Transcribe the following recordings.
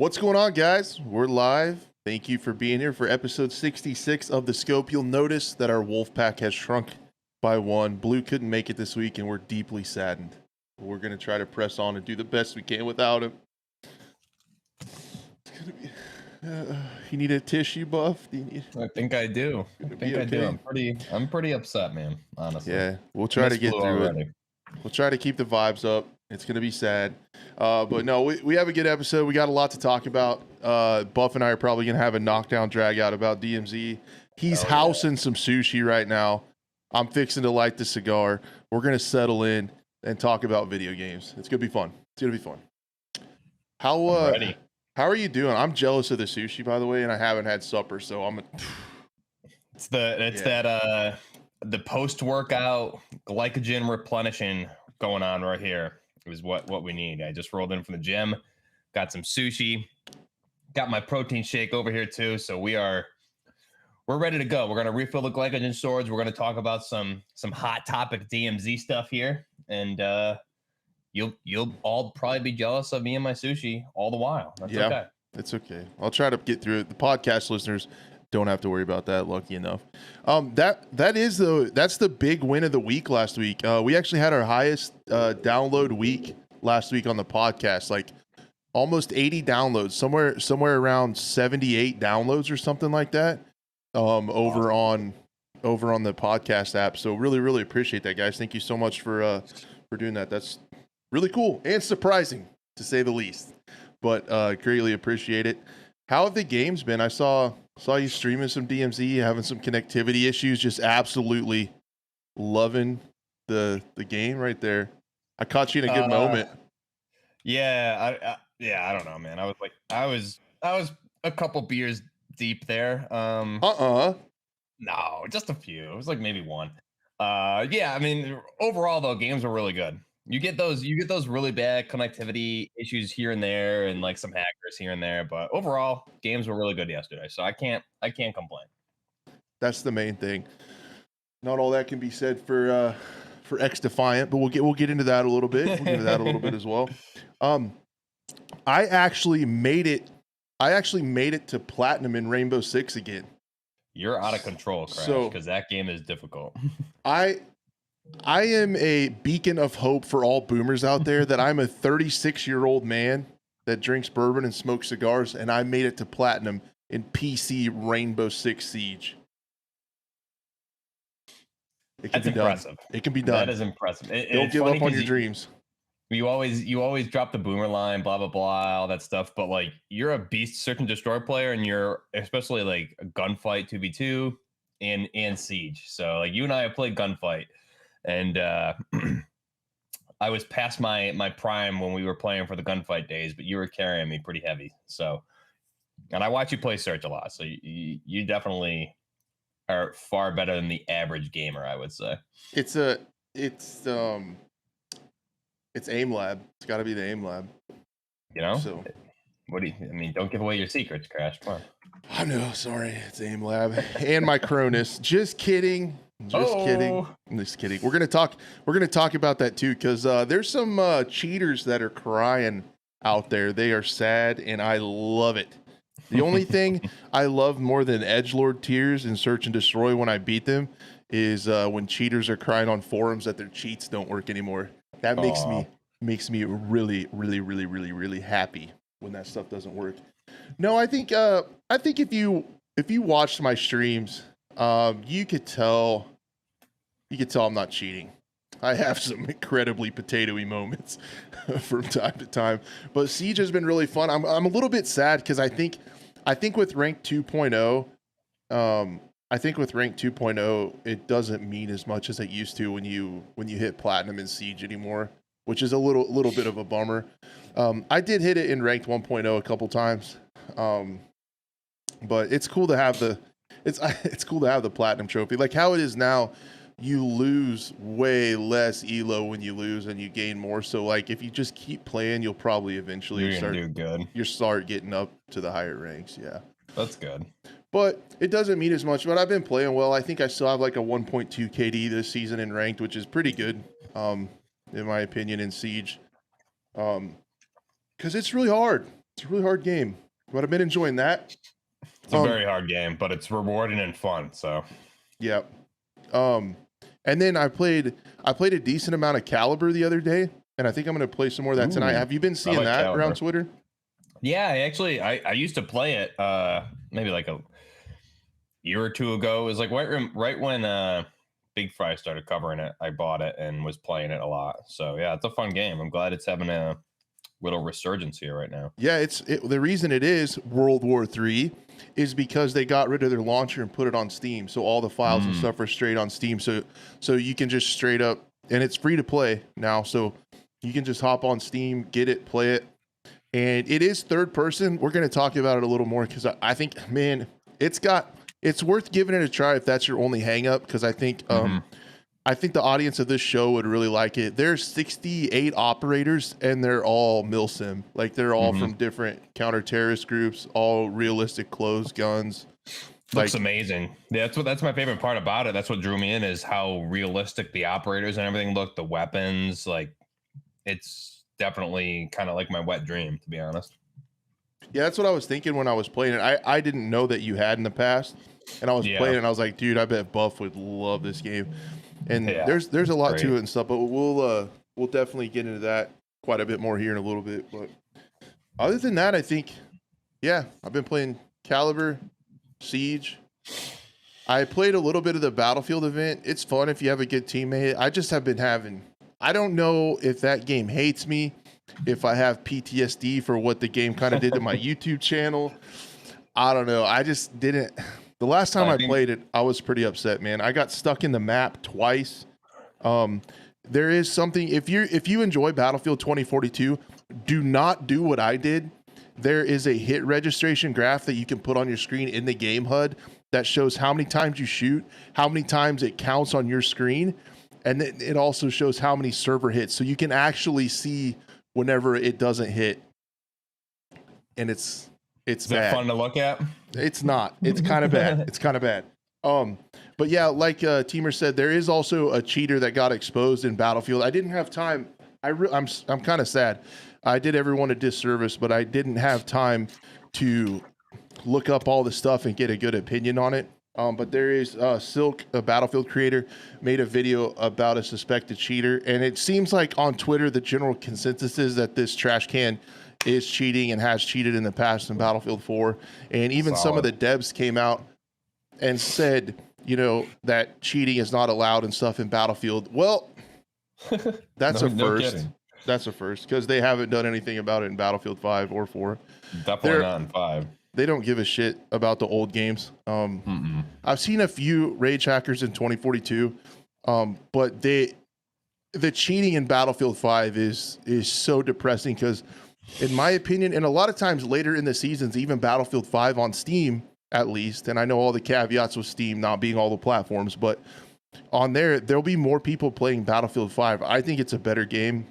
What's going on, guys? We're live. Thank you for being here for episode 66 of The Scope. You'll notice that our wolf pack has shrunk by one. Blue couldn't make it this week, and we're deeply saddened. We're going to try to press on and do the best we can without him. It's gonna be, you need a tissue, Buff? I think I do. I do. I'm pretty upset, man, honestly. Yeah, we'll try to get through it. We'll try to keep the vibes up. It's going to be sad. But no, we have a good episode. We got a lot to talk about. Buff and I are probably going to have a knockdown drag out about DMZ. He's housing some sushi right now. I'm fixing to light the cigar. We're going to settle in and talk about video games. It's going to be fun. How are you doing? I'm jealous of the sushi, by the way, and I haven't had supper, so the post-workout glycogen replenishing going on right here. It was what we need. I just rolled in from the gym, got some sushi, got my protein shake over here too. So we're ready to go. We're gonna refill the glycogen storage. We're gonna talk about some hot topic DMZ stuff here, and you'll all probably be jealous of me and my sushi all the while. That's okay. It's okay. I'll try to get through it. The podcast listeners don't have to worry about that, lucky enough. That's the big win of the week last week. We actually had our highest download week last week on the podcast, like almost 80 downloads, somewhere around 78 downloads or something like that. Over on the podcast app. So really appreciate that, guys. Thank you so much for doing that. That's really cool and surprising, to say the least. But greatly appreciate it. How have the games been? I saw you streaming some DMZ, having some connectivity issues, just absolutely loving the game right there. I caught you in a good moment. Yeah, I don't know, man. I was a couple beers deep there. No, just a few. It was like maybe one. Yeah, I mean, overall though, games were really good. You get those really bad connectivity issues here and there, and like some hackers here and there, but overall, games were really good yesterday. So I can't complain. That's the main thing. Not all that can be said for XDefiant, but we'll get into that a little bit. We'll get into that a little bit as well. I actually made it to platinum in Rainbow Six again. You're out of control, Crash, because that game is difficult. I am a beacon of hope for all boomers out there that I'm a 36-year-old man that drinks bourbon and smokes cigars, and I made it to platinum in PC Rainbow Six Siege. That's impressive. It can be done. That is impressive. Don't give up on your dreams. You always drop the boomer line, blah blah blah, all that stuff. But like, you're a beast search and destroy player, and you're especially like a gunfight 2v2 and Siege. So like, you and I have played gunfight. And I was past my prime when we were playing for the gunfight days, but you were carrying me pretty heavy. So, and I watch you play Search a lot, so you definitely are far better than the average gamer, I would say. It's aim lab. It's got to be the aim lab. You know. So, don't give away your secrets, Crash. Come on. I know. Sorry, it's aim lab and my Cronus. Just kidding. Just kidding. We're gonna talk about that too, because there's some cheaters that are crying out there. They are sad, and I love it. The only thing I love more than edgelord tears in Search and Destroy when I beat them is when cheaters are crying on forums that their cheats don't work anymore. That makes me really happy when that stuff doesn't work. No, I think if you watched my streams, you could tell I'm not cheating. I have some incredibly potatoey moments from time to time, but Siege has been really fun. I'm a little bit sad because I think with rank 2.0, it doesn't mean as much as it used to when you hit platinum in Siege anymore, which is a little bit of a bummer. I did hit it in ranked 1.0 a couple times, but it's cool to have the platinum trophy. Like how it is now, you lose way less elo when you lose, and you gain more. So like if you just keep playing, you'll probably eventually start getting up to the higher ranks. Yeah, that's good. But it doesn't mean as much. But I've been playing well. I think I still have like a 1.2 KD this season in ranked, which is pretty good, in my opinion, in Siege. Because it's really hard. It's a really hard game, but I've been enjoying that. It's a very hard game, but it's rewarding and fun. So yeah. And then I played a decent amount of Caliber the other day, and I think I'm going to play some more of that tonight. Have you been seeing that Caliber around Twitter? Yeah, I used to play it maybe like a year or two ago. It was like right when Big Fry started covering it. I bought it and was playing it a lot. So yeah, it's a fun game. I'm glad it's having a little resurgence here right now. Yeah, the reason it is World War III is because they got rid of their launcher and put it on Steam. So all the files and stuff are straight on Steam. So you can just straight up, and it's free to play now. So you can just hop on Steam, get it, play it. And it is third person. We're going to talk about it a little more because I think, man, it's worth giving it a try if that's your only hang up. Because I think the audience of this show would really like it. There's 68 operators and they're all milsim. Like they're all from different counter-terrorist groups, all realistic closed guns. Looks amazing. Yeah, that's my favorite part about it. That's what drew me in is how realistic the operators and everything look, the weapons. Like it's definitely kind of like my wet dream, to be honest. Yeah, that's what I was thinking when I was playing it. I didn't know that you had in the past. And I was playing it and I was like, dude, I bet Buff would love this game. And there's a lot to it and stuff, but we'll definitely get into that quite a bit more here in a little bit. But other than that, I think, yeah, I've been playing Caliber, Siege. I played a little bit of the Battlefield event. It's fun if you have a good teammate. I just have been I don't know if that game hates me, if I have PTSD for what the game kind of did to my YouTube channel. I don't know. I just didn't. The last time I played it, I was pretty upset, man. I got stuck in the map twice. There is something, if you enjoy Battlefield 2042, do not do what I did. There is a hit registration graph that you can put on your screen in the game HUD that shows how many times you shoot, how many times it counts on your screen, and it also shows how many server hits. So you can actually see whenever it doesn't hit. And it's Is that fun to look at? It's not. It's kind of bad. It's kind of bad. But yeah, like Teamer said, there is also a cheater that got exposed in Battlefield. I didn't have time. I'm kind of sad. I did everyone a disservice, but I didn't have time to look up all the stuff and get a good opinion on it. But there is Silk, a Battlefield creator, made a video about a suspected cheater, and it seems like on Twitter the general consensus is that this trash can is cheating and has cheated in the past in Battlefield 4. And even some of the devs came out and said, you know, that cheating is not allowed and stuff in Battlefield. Well, that's a first. That's a first because they haven't done anything about it in Battlefield 5 or 4. Definitely not in 5. They don't give a shit about the old games. I've seen a few rage hackers in 2042, but the cheating in Battlefield 5 is so depressing because, in my opinion, and a lot of times later in the seasons, even Battlefield 5 on Steam, at least, and I know all the caveats with Steam not being all the platforms, but on there'll be more people playing Battlefield 5. I think it's a better game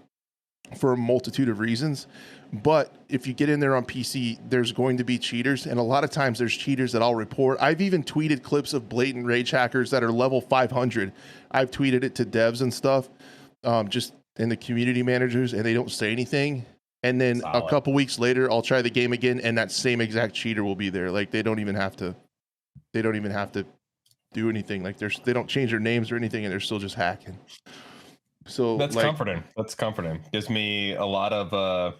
for a multitude of reasons. But if you get in there on PC, there's going to be cheaters. And a lot of times there's cheaters that I'll report. I've even tweeted clips of blatant rage hackers that are level 500. I've tweeted it to devs and stuff, just in the community managers, and they don't say anything. And then a couple weeks later, I'll try the game again, and that same exact cheater will be there. Like they don't even have to do anything. Like they don't change their names or anything, and they're still just hacking. So that's comforting. That's comforting. Gives me a lot of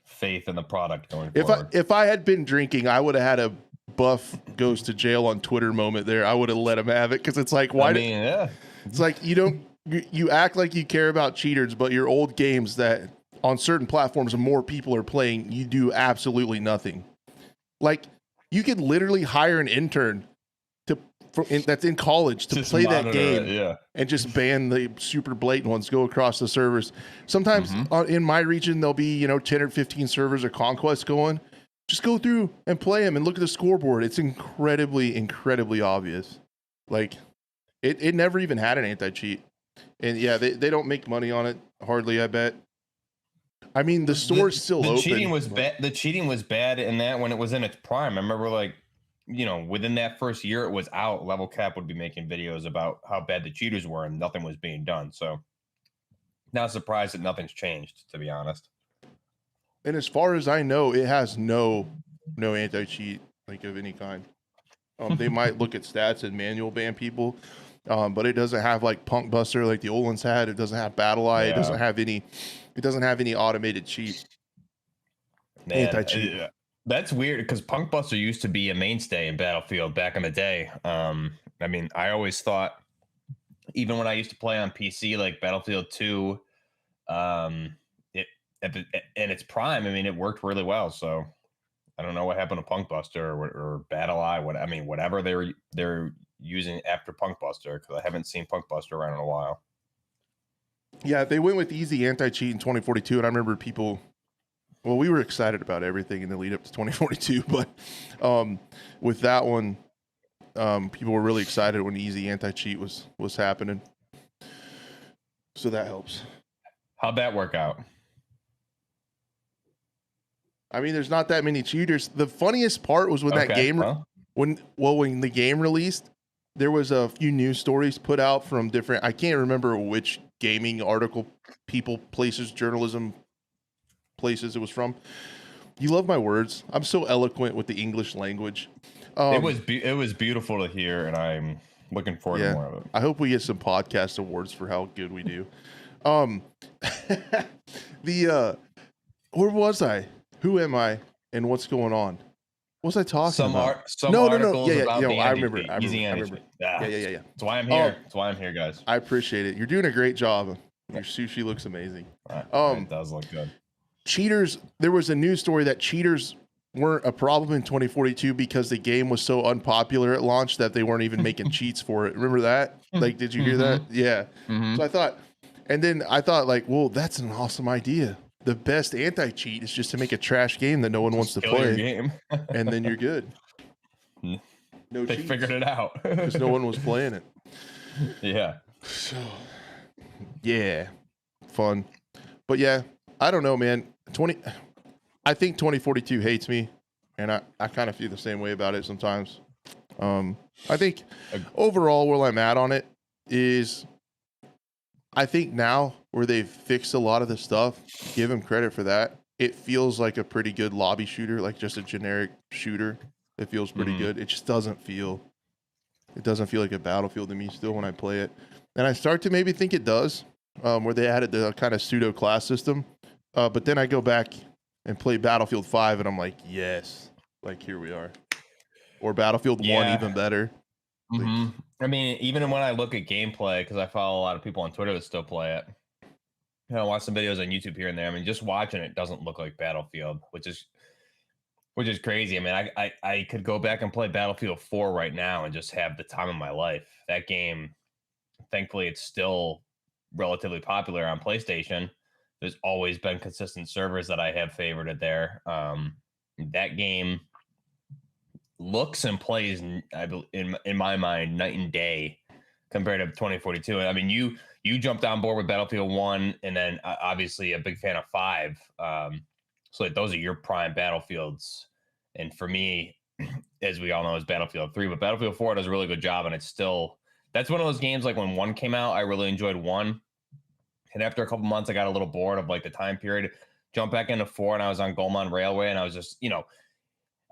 faith in the product going forward. If I had been drinking, I would have had a Buff goes to jail on Twitter moment there. I would have let him have it because it's like it's like you act like you care about cheaters, but your old games that on certain platforms more people are playing, you do absolutely nothing. Like you could literally hire an intern that's in college to just play that game and just ban the super blatant ones, go across the servers. Sometimes in my region, there'll be, 10 or 15 servers or conquests going. Just go through and play them and look at the scoreboard. It's incredibly, incredibly obvious. Like it never even had an anti-cheat. And yeah, they don't make money on it. Hardly, I bet. I mean, the store's still open. The cheating was bad in that when it was in its prime. I remember within that first year it was out, Level Cap would be making videos about how bad the cheaters were and nothing was being done. So not surprised that nothing's changed, to be honest. And as far as I know, it has no anti-cheat like of any kind. They might look at stats and manual ban people, but it doesn't have like Punk Buster like the old ones had. It doesn't have Battle Eye. Yeah. It doesn't have any automated cheat. Anti-cheat. That's weird because Punk Buster used to be a mainstay in Battlefield back in the day. I mean, I always thought, even when I used to play on PC, like Battlefield 2, it in its prime, I mean, it worked really well. So I don't know what happened to Punk Buster or Battle Eye. Whatever they're using after Punk Buster, because I haven't seen Punk Buster around in a while. Yeah, they went with easy anti-cheat in 2042, and I remember people. Well, we were excited about everything in the lead up to 2042, but with that one, people were really excited when easy anti-cheat was happening. So that helps. How'd that work out? I mean, there's not that many cheaters. The funniest part was when that game, when the game released, there was a few news stories put out from different. I can't remember which gaming article, people, places, journalism places it was from. You love my words. I'm so eloquent with the English language. It was beautiful to hear, and I'm looking forward to more of it. I hope we get some podcast awards for how good we do. Where was I? Who am I? And what's going on? What was I talking about? No. Yeah, I remember. Yeah. That's why I'm here. That's why I'm here, guys. I appreciate it. You're doing a great job. Your sushi looks amazing. It does look good. Cheaters. There was a news story that cheaters weren't a problem in 2042 because the game was so unpopular at launch that they weren't even making cheats for it. Remember that? Like, did you hear that? Yeah. So I thought, like, well, that's an awesome idea. The best anti-cheat is just to make a trash game that no one wants to play, game. and then you're good. No, they figured it out because no one was playing it. Yeah. So, yeah, fun, but yeah, I don't know, man. I think 2042 hates me, and I kind of feel the same way about it sometimes. I think overall where I'm at on it is, I think now where they've fixed a lot of the stuff, give them credit for that. It feels like a pretty good lobby shooter, like just a generic shooter. It feels pretty good. It just doesn't feel like a Battlefield to me still when I play it. And I start to maybe think it does, where they added the kind of pseudo class system. But then I go back and play Battlefield 5 and I'm like, yes, like here we are. Or Battlefield 1 even better. Like, I mean, even when I look at gameplay, because I follow a lot of people on Twitter that still play it, I watch some videos on YouTube here and there. I mean, just watching it doesn't look like Battlefield, which is crazy. I mean, I could go back and play Battlefield 4 right now and just have the time of my life. That game, thankfully, it's still relatively popular on PlayStation. There's always been consistent servers that I have favorited there. That game looks and plays, in my mind, night and day compared to 2042. I mean, you jumped on board with Battlefield 1, and then obviously a big fan of 5. So like, those are your prime Battlefields. And for me, as we all know, is Battlefield 3. But Battlefield 4 does a really good job, and that's one of those games, like when 1 came out, I really enjoyed 1. And after a couple months, I got a little bored of like the time period. Jumped back into 4, and I was on Golmon Railway, and I was just,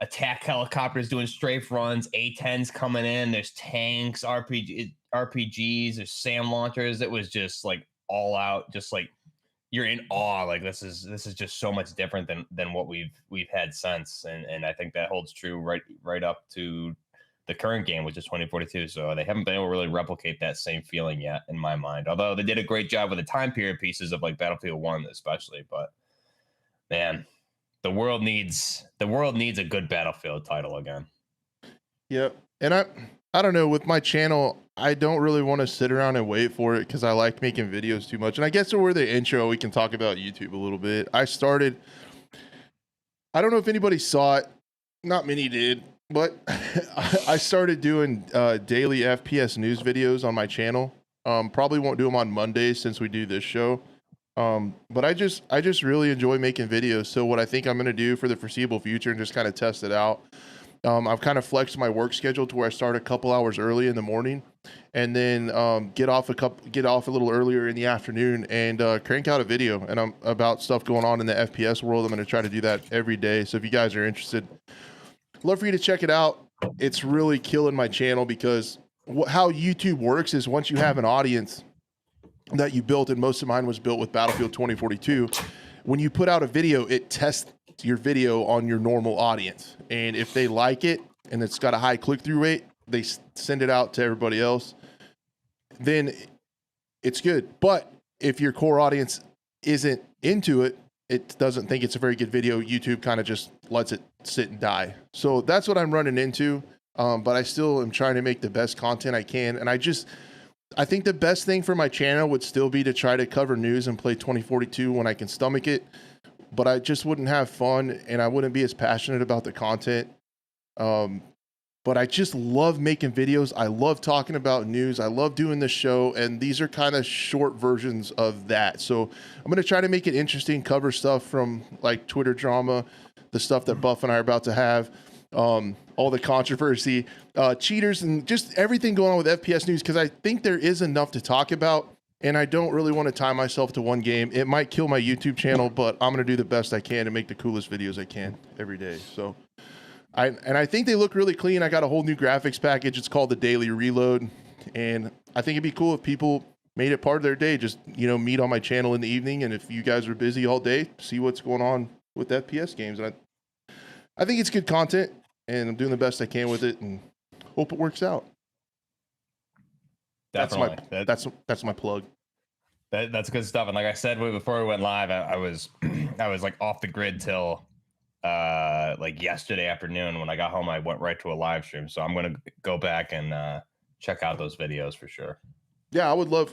attack helicopters doing strafe runs, A-10s coming in, there's tanks, RPGs, there's SAM launchers. It was just like all out, just like you're in awe. Like this is just so much different than what we've had since. And I think that holds true right up to the current game, which is 2042. So they haven't been able to really replicate that same feeling yet, in my mind. Although they did a great job with the time period pieces of like Battlefield 1 especially. But man, the world needs a good Battlefield title again. Yeah. And I don't know, with my channel, I don't really want to sit around and wait for it because I like making videos too much. And I guess over the intro, we can talk about YouTube a little bit. I don't know if anybody saw it. Not many did, but I started doing daily FPS news videos on my channel. Probably won't do them on Mondays since we do this show. But I just really enjoy making videos. So what I think I'm going to do for the foreseeable future and just kind of test it out I've kind of flexed my work schedule to where I start a couple hours early in the morning, and then get off a little earlier in the afternoon, and crank out a video and about stuff going on in the FPS world. I'm going to try to do that every day. So if you guys are interested, love for you to check it out. It's really killing my channel because how YouTube works is once you have an audience that you built, and most of mine was built with Battlefield 2042, when you put out a video, it tests your video on your normal audience. And if they like it and it's got a high click-through rate, they send it out to everybody else. Then it's good. But if your core audience isn't into it, it doesn't think it's a very good video, YouTube kind of just lets it sit and die. So that's what I'm running into. But I still am trying to make the best content I can. And I think the best thing for my channel would still be to try to cover news and play 2042 when I can stomach it. But I just wouldn't have fun, and I wouldn't be as passionate about the content. But I just love making videos. I love talking about news. I love doing this show, and these are kind of short versions of that. So I'm going to try to make it interesting, cover stuff from like Twitter drama, the stuff that Buff and I are about to have, all the controversy, cheaters, and just everything going on with FPS news, because I think there is enough to talk about. And I don't really want to tie myself to one game. It might kill my YouTube channel, but I'm going to do the best I can to make the coolest videos I can every day. So I think they look really clean. I got a whole new graphics package. It's called the Daily Reload. And I think it'd be cool if people made it part of their day. Just, meet on my channel in the evening. And if you guys are busy all day, see what's going on with FPS games. And I think it's good content, and I'm doing the best I can with it, and hope it works out. Definitely. That's my plug. That's good stuff. And like I said before we went live, I was like off the grid till like yesterday afternoon. When I got home, I went right to a live stream. So I'm gonna go back and check out those videos for sure. Yeah, I would love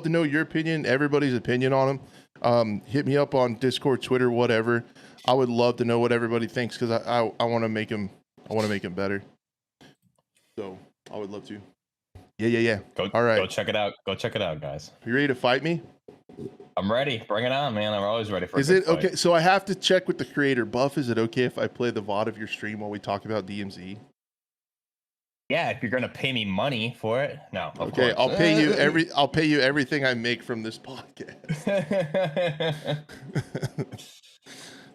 to know your opinion, everybody's opinion on them. Hit me up on Discord, Twitter, whatever. I would love to know what everybody thinks, because I want to make them better. So I would love to. Yeah. All right. Go check it out. Go check it out, guys. You ready to fight me? I'm ready. Bring it on, man. I'm always ready for Is it okay? So I have to check with the creator. Buff, is it okay if I play the VOD of your stream while we talk about DMZ? Yeah, if you're gonna pay me money for it. No. Okay, I'll pay you everything I make from this podcast.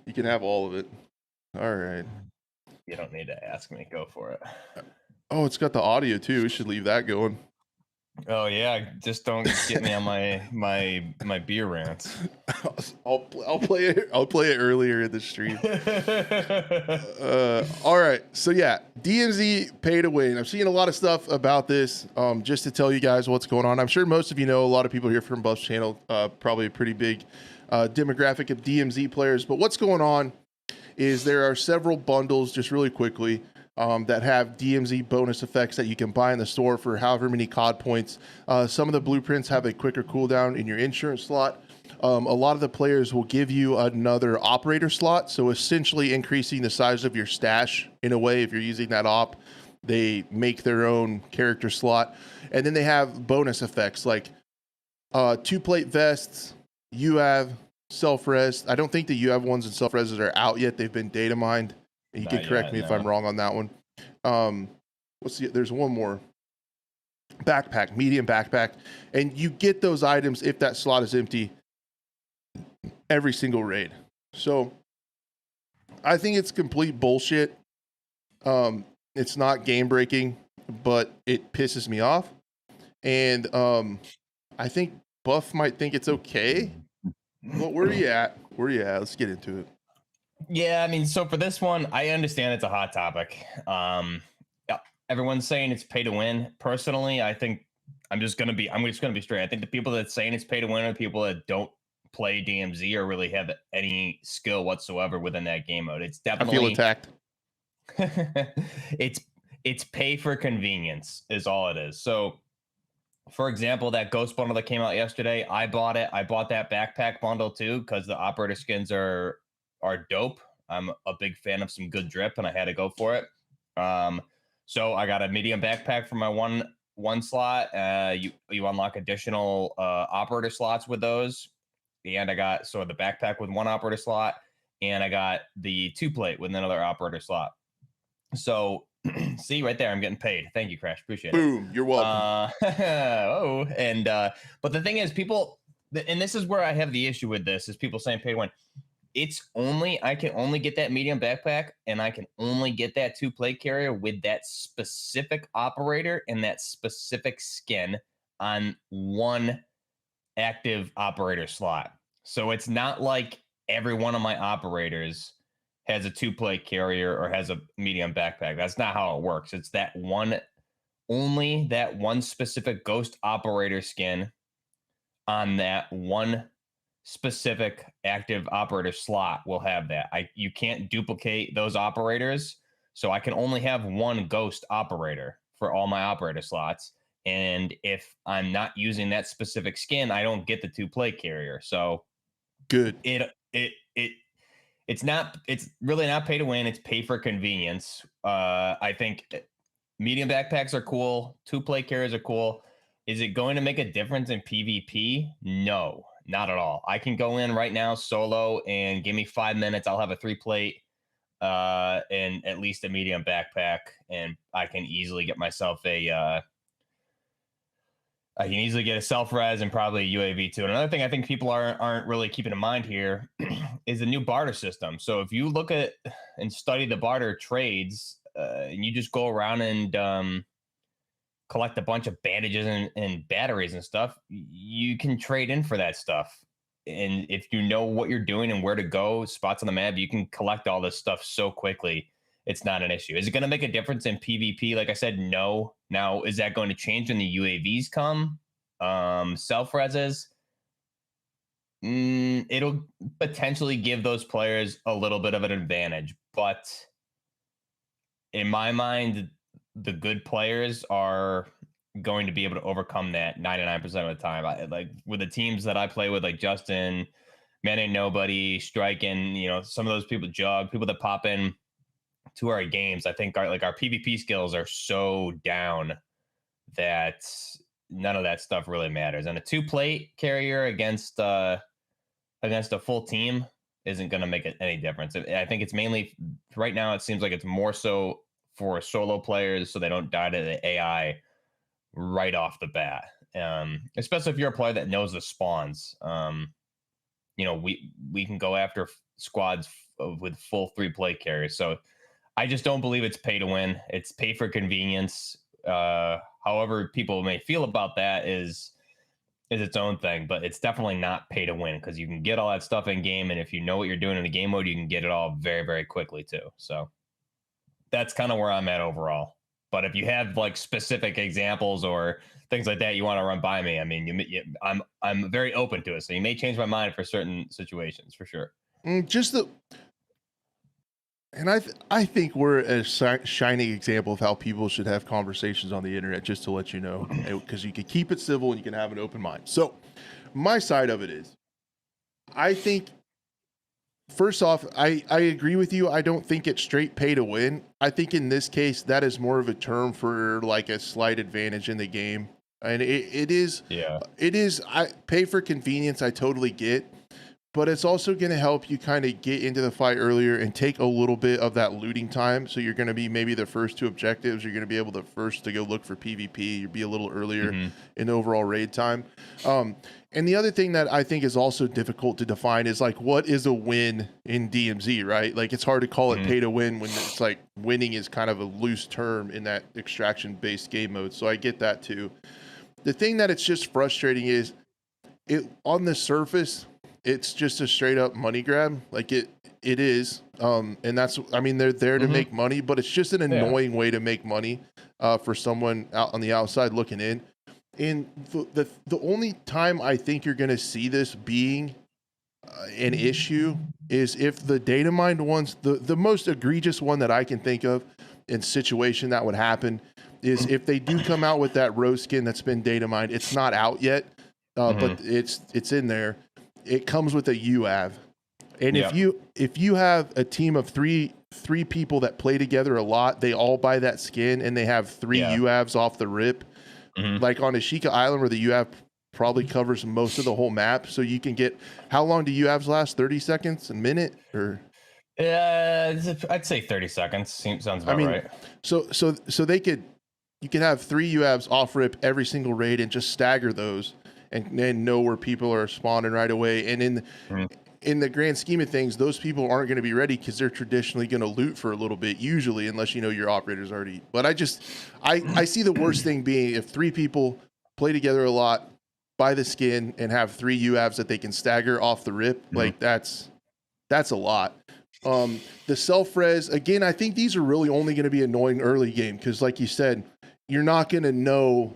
You can have all of it. All right. You don't need to ask me. Go for it. Oh, it's got the audio too. We should leave that going. Oh yeah, just don't get me on my beer rants. I'll play it earlier in the stream. All right, so yeah, DMZ Pay To Win. I'm seeing a lot of stuff about this. Just to tell you guys what's going on. I'm sure most of you know, a lot of people here from Buff's channel, probably a pretty big demographic of DMZ players. But what's going on is there are several bundles, just really quickly, that have DMZ bonus effects that you can buy in the store for however many COD points. Some of the blueprints have a quicker cooldown in your insurance slot. A lot of the players will give you another operator slot, so essentially increasing the size of your stash in a way. If you're using that op, they make their own character slot. And then they have bonus effects like 2-plate vests, UAV, self-res. I don't think the UAV ones and self-reses are out yet. They've been data mined. You can correct me if I'm wrong on that one. There's one more. Backpack, medium backpack. And you get those items if that slot is empty every single raid. So I think it's complete bullshit. It's not game breaking, but it pisses me off. And I think Buff might think it's okay. But where are you at? Let's get into it. Yeah, I mean, so for this one, I understand it's a hot topic. Yeah, everyone's saying it's pay to win. Personally, I think I'm just gonna be straight. I think the people that saying it's pay to win are the people that don't play DMZ or really have any skill whatsoever within that game mode. It's definitely, I feel attacked. it's pay for convenience is all it is. So for example, that ghost bundle that came out yesterday, I bought it. I bought that backpack bundle too because the operator skins are dope. I'm a big fan of some good drip, and I had to go for it. So I got a medium backpack for my one slot. You unlock additional operator slots with those, and I got the backpack with one operator slot, and I got the 2-plate with another operator slot. So see right there, I'm getting paid. Thank you, Crash. Appreciate it. Boom. You're welcome. But the thing is, people, and this is where I have the issue with this, is people saying pay to win. I can only get that medium backpack, and I can only get that 2 plate carrier with that specific operator and that specific skin on one active operator slot. So it's not like every one of my operators has a 2 plate carrier or has a medium backpack. That's not how it works. It's only that one specific ghost operator skin on that one specific active operator slot will have that. You can't duplicate those operators, so I can only have one ghost operator for all my operator slots. And if I'm not using that specific skin, I don't get the 2 plate carrier. So Good. It's really not pay to win. It's pay for convenience. I think medium backpacks are cool. 2 plate carriers are cool. Is it going to make a difference in PvP? No, not at all. I can go in right now solo and give me 5 minutes. I'll have a 3 plate and at least a medium backpack, and I can easily get myself I can easily get a self-res and probably a UAV too. And another thing I think people aren't really keeping in mind here is the new barter system. So if you look at and study the barter trades, and you just go around and collect a bunch of bandages and batteries and stuff, you can trade in for that stuff. And if you know what you're doing and where to go, spots on the map, you can collect all this stuff so quickly. It's not an issue. Is it going to make a difference in PvP? Like I said, no. Now, is that going to change when the UAVs come? Self-reses? It'll potentially give those players a little bit of an advantage. But in my mind, the good players are going to be able to overcome that 99% of the time. Like with the teams that I play with, like Justin, Man Ain't Nobody, Striking, some of those people, Jug, people that pop in to our games, I think our PvP skills are so down that none of that stuff really matters. And a 2 plate carrier against a full team isn't going to make any difference. I think it's mainly right now, it seems like it's more so for solo players so they don't die to the AI right off the bat. Especially if you're a player that knows the spawns. We can go after squads with full 3 plate carriers. So I just don't believe it's pay to win. It's pay for convenience. However people may feel about that is its own thing, but it's definitely not pay to win because you can get all that stuff in game, and if you know what you're doing in the game mode, you can get it all very, very quickly too. So that's kind of where I'm at overall. But if you have like specific examples or things like that you want to run by me, I mean, I'm very open to it. So you may change my mind for certain situations for sure. I think we're a shining example of how people should have conversations on the internet, just to let you know, because you can keep it civil and you can have an open mind. So my side of it is, I think, first off, I agree with you. I don't think it's straight pay to win. I think in this case, that is more of a term for like a slight advantage in the game. And it is, I pay for convenience. I totally get. But it's also going to help you kind of get into the fight earlier and take a little bit of that looting time. So you're going to be maybe the first to objectives. You're going to be able to first to go look for PvP. You'll be a little earlier in overall raid time. And the other thing that I think is also difficult to define is like, what is a win in DMZ, right? Like it's hard to call it pay to win when it's like winning is kind of a loose term in that extraction based game mode. So I get that too. The thing that it's just frustrating is it on the surface, it's just a straight up money grab. Like it is. And that's, I mean, they're there to make money, but it's just an annoying way to make money for someone out on the outside looking in. And the only time I think you're going to see this being an issue is if the data mined ones, the most egregious one that I can think of in situation that would happen is if they do come out with that rose skin that's been data mined. It's not out yet, but it's in there. It comes with a UAV. And if you have a team of three people that play together a lot, they all buy that skin and they have 3 UAVs off the rip. Like on Ashika Island where the UAV probably covers most of the whole map. So you can get, how long do UAVs last? 30 seconds, a minute, or? I'd say 30 seconds. Sounds about I mean, right. so you could have 3 UAVs off rip every single raid and just stagger those and then know where people are spawning right away. And in the grand scheme of things, those people aren't going to be ready because they're traditionally going to loot for a little bit, usually, unless you know your operator's already. But I see the worst thing being if 3 people play together a lot, buy the skin, and have 3 UAVs that they can stagger off the rip. Like that's a lot. The self-res, again, I think these are really only going to be annoying early game because, like you said, you're not going to know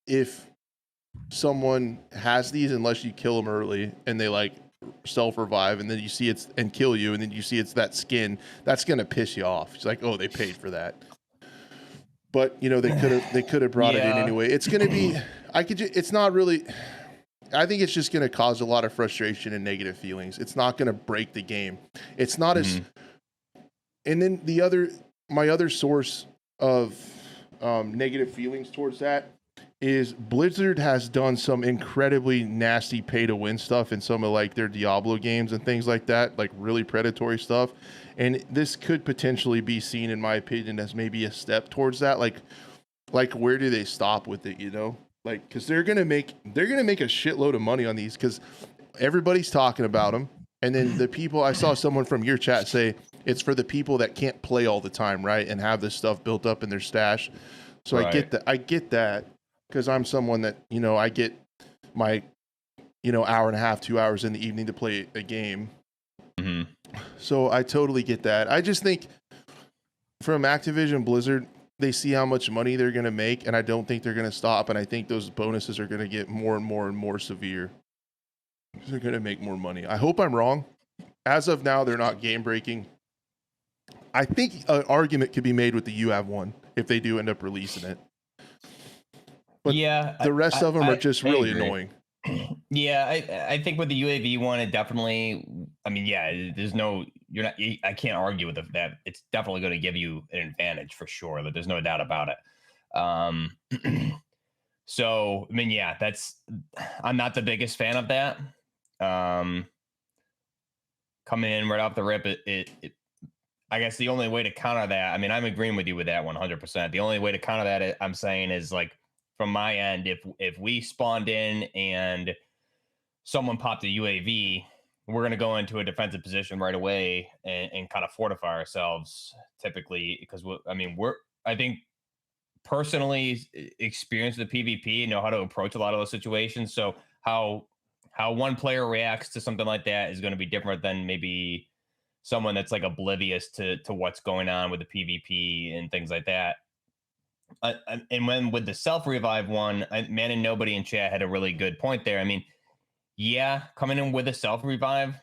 if someone has these unless you kill them early and they like self-revive, and then you see it's and kill you, and then you see it's that skin. That's going to piss you off. It's like, oh, they paid for that. But you know they could have brought it in anyway. It's going to be it's not really. I think it's just going to cause a lot of frustration and negative feelings. It's not going to break the game. It's not as. And then my other source of negative feelings towards that is Blizzard has done some incredibly nasty pay to win stuff in some of like their Diablo games and things like that, like really predatory stuff. And this could potentially be seen, in my opinion, as maybe a step towards that. Like where do they stop with it? You know, like because they're gonna make a shitload of money on these because everybody's talking about them. And then the people, I saw someone from your chat say it's for the people that can't play all the time, right, and have this stuff built up in their stash. So right. I get that because I'm someone that, you know, I get my, you know, hour and a half, 2 hours in the evening to play a game. So I totally get that. I just think from Activision Blizzard, they see how much money they're going to make, and I don't think they're going to stop. And I think those bonuses are going to get more and more and more severe. They're going to make more money. I hope I'm wrong. As of now, they're not game breaking. I think an argument could be made with the UAV one if they do end up releasing it. But yeah, the rest of them are just really annoying. Yeah, I think with the UAV one, it definitely. I mean, yeah, there's no. You're not. I can't argue with that. It's definitely going to give you an advantage for sure. That there's no doubt about it. So I mean, yeah, I'm not the biggest fan of that. Coming in right off the rip, I guess the only way to counter that. I mean, I'm agreeing with you with that 100%. The only way to counter that, I'm saying, is like from my end, if we spawned in and someone popped a UAV, we're going to go into a defensive position right away and kind of fortify ourselves typically because I think personally experienced the PvP, know how to approach a lot of those situations. So how one player reacts to something like that is going to be different than maybe someone that's like oblivious to what's going on with the PvP and things like that. And when with the self-revive one, Man and Nobody in chat had a really good point there. I mean, yeah, coming in with a self-revive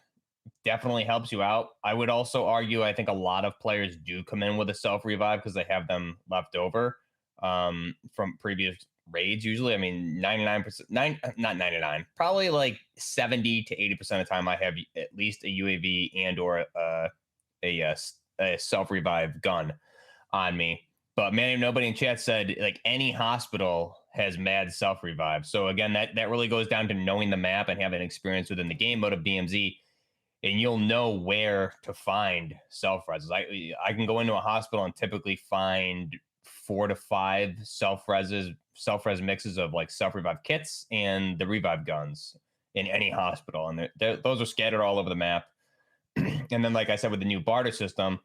definitely helps you out. I would also argue, I think a lot of players do come in with a self-revive because they have them left over from previous raids usually. I mean, 99%, not 99, probably like 70 to 80% of the time I have at least a UAV and or a self-revive gun on me. But Man and Nobody in chat said like any hospital has mad self-revive. So again, that really goes down to knowing the map and having experience within the game mode of DMZ. And you'll know where to find self-reses. I can go into a hospital and typically find 4 to 5 self-res mixes of like self-revive kits and the revive guns in any hospital. And those are scattered all over the map. And then, like I said, with the new barter system,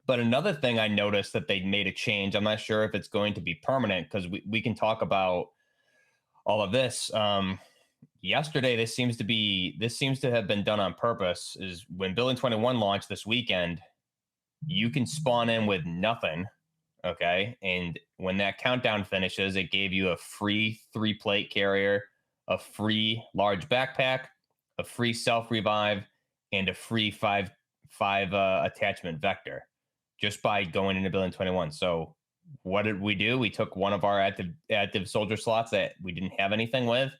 but another thing I noticed that they made a change. I'm not sure if it's going to be permanent because we can talk about all of this. Yesterday, this seems to have been done on purpose. Is when Building 21 launched this weekend, you can spawn in with nothing, okay? And when that countdown finishes, it gave you a free 3-plate carrier, a free large backpack, a free self-revive, and a free 5 attachment vector just by going into Building 21. So what did we do? We took one of our active soldier slots that we didn't have anything with,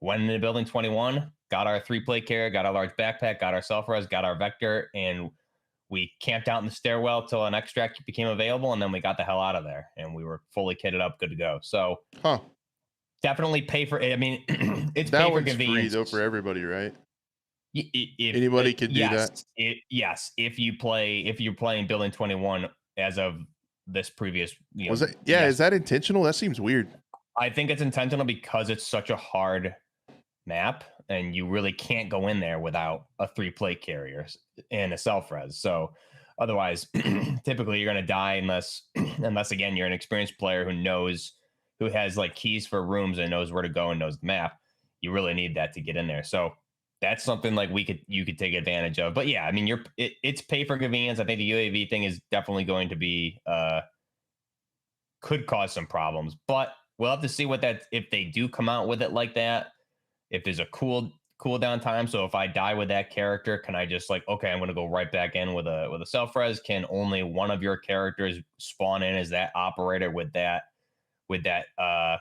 went into Building 21, got our 3-plate carrier, got our large backpack, got our self-res, got our vector, and we camped out in the stairwell till an extract became available, and then we got the hell out of there, and we were fully kitted up, good to go. So definitely pay for it. I mean, it's that pay for one's convenience. free though for everybody, right? Anybody can do that. Yes, if you're playing Building 21 as of this previous, Was that? Yeah, yes. is that intentional? That seems weird. I think it's intentional because it's such a hard map, and you really can't go in there without a 3 plate carrier and a self res. So otherwise, typically you're going to die unless again you're an experienced player who has like keys for rooms and knows where to go and knows the map. You really need that to get in there. So that's something like you could take advantage of. But yeah, I mean, it's pay for convenience. I think the UAV thing is definitely going to be could cause some problems, but we'll have to see if they do come out with it like that. If there's a cooldown time, so if I die with that character, can I just like, okay, I'm going to go right back in with a self res? Can only one of your characters spawn in as that operator with that UAV?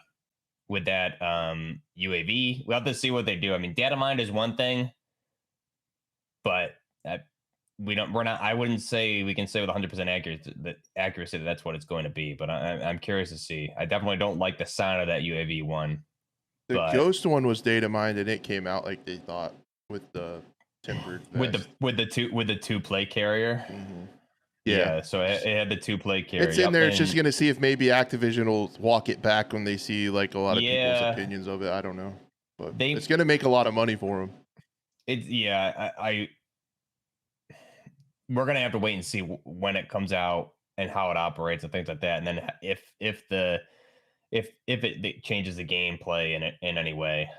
We'll have to see what they do. I mean, data mined is one thing, but I wouldn't say we can say with 100% accuracy that that's what it's going to be, but I'm curious to see. I definitely don't like the sound of that UAV one. The ghost one was data mined, and it came out like they thought with the tempered vest. with the 2 plate carrier. Mm-hmm. Yeah, so it had the 2 plate carrier. It's in there. It's just gonna see if maybe Activision will walk it back when they see like a lot of people's opinions of it. I don't know, but it's gonna make a lot of money for them. We're gonna have to wait and see when it comes out and how it operates and things like that, and then if it changes the gameplay in any way.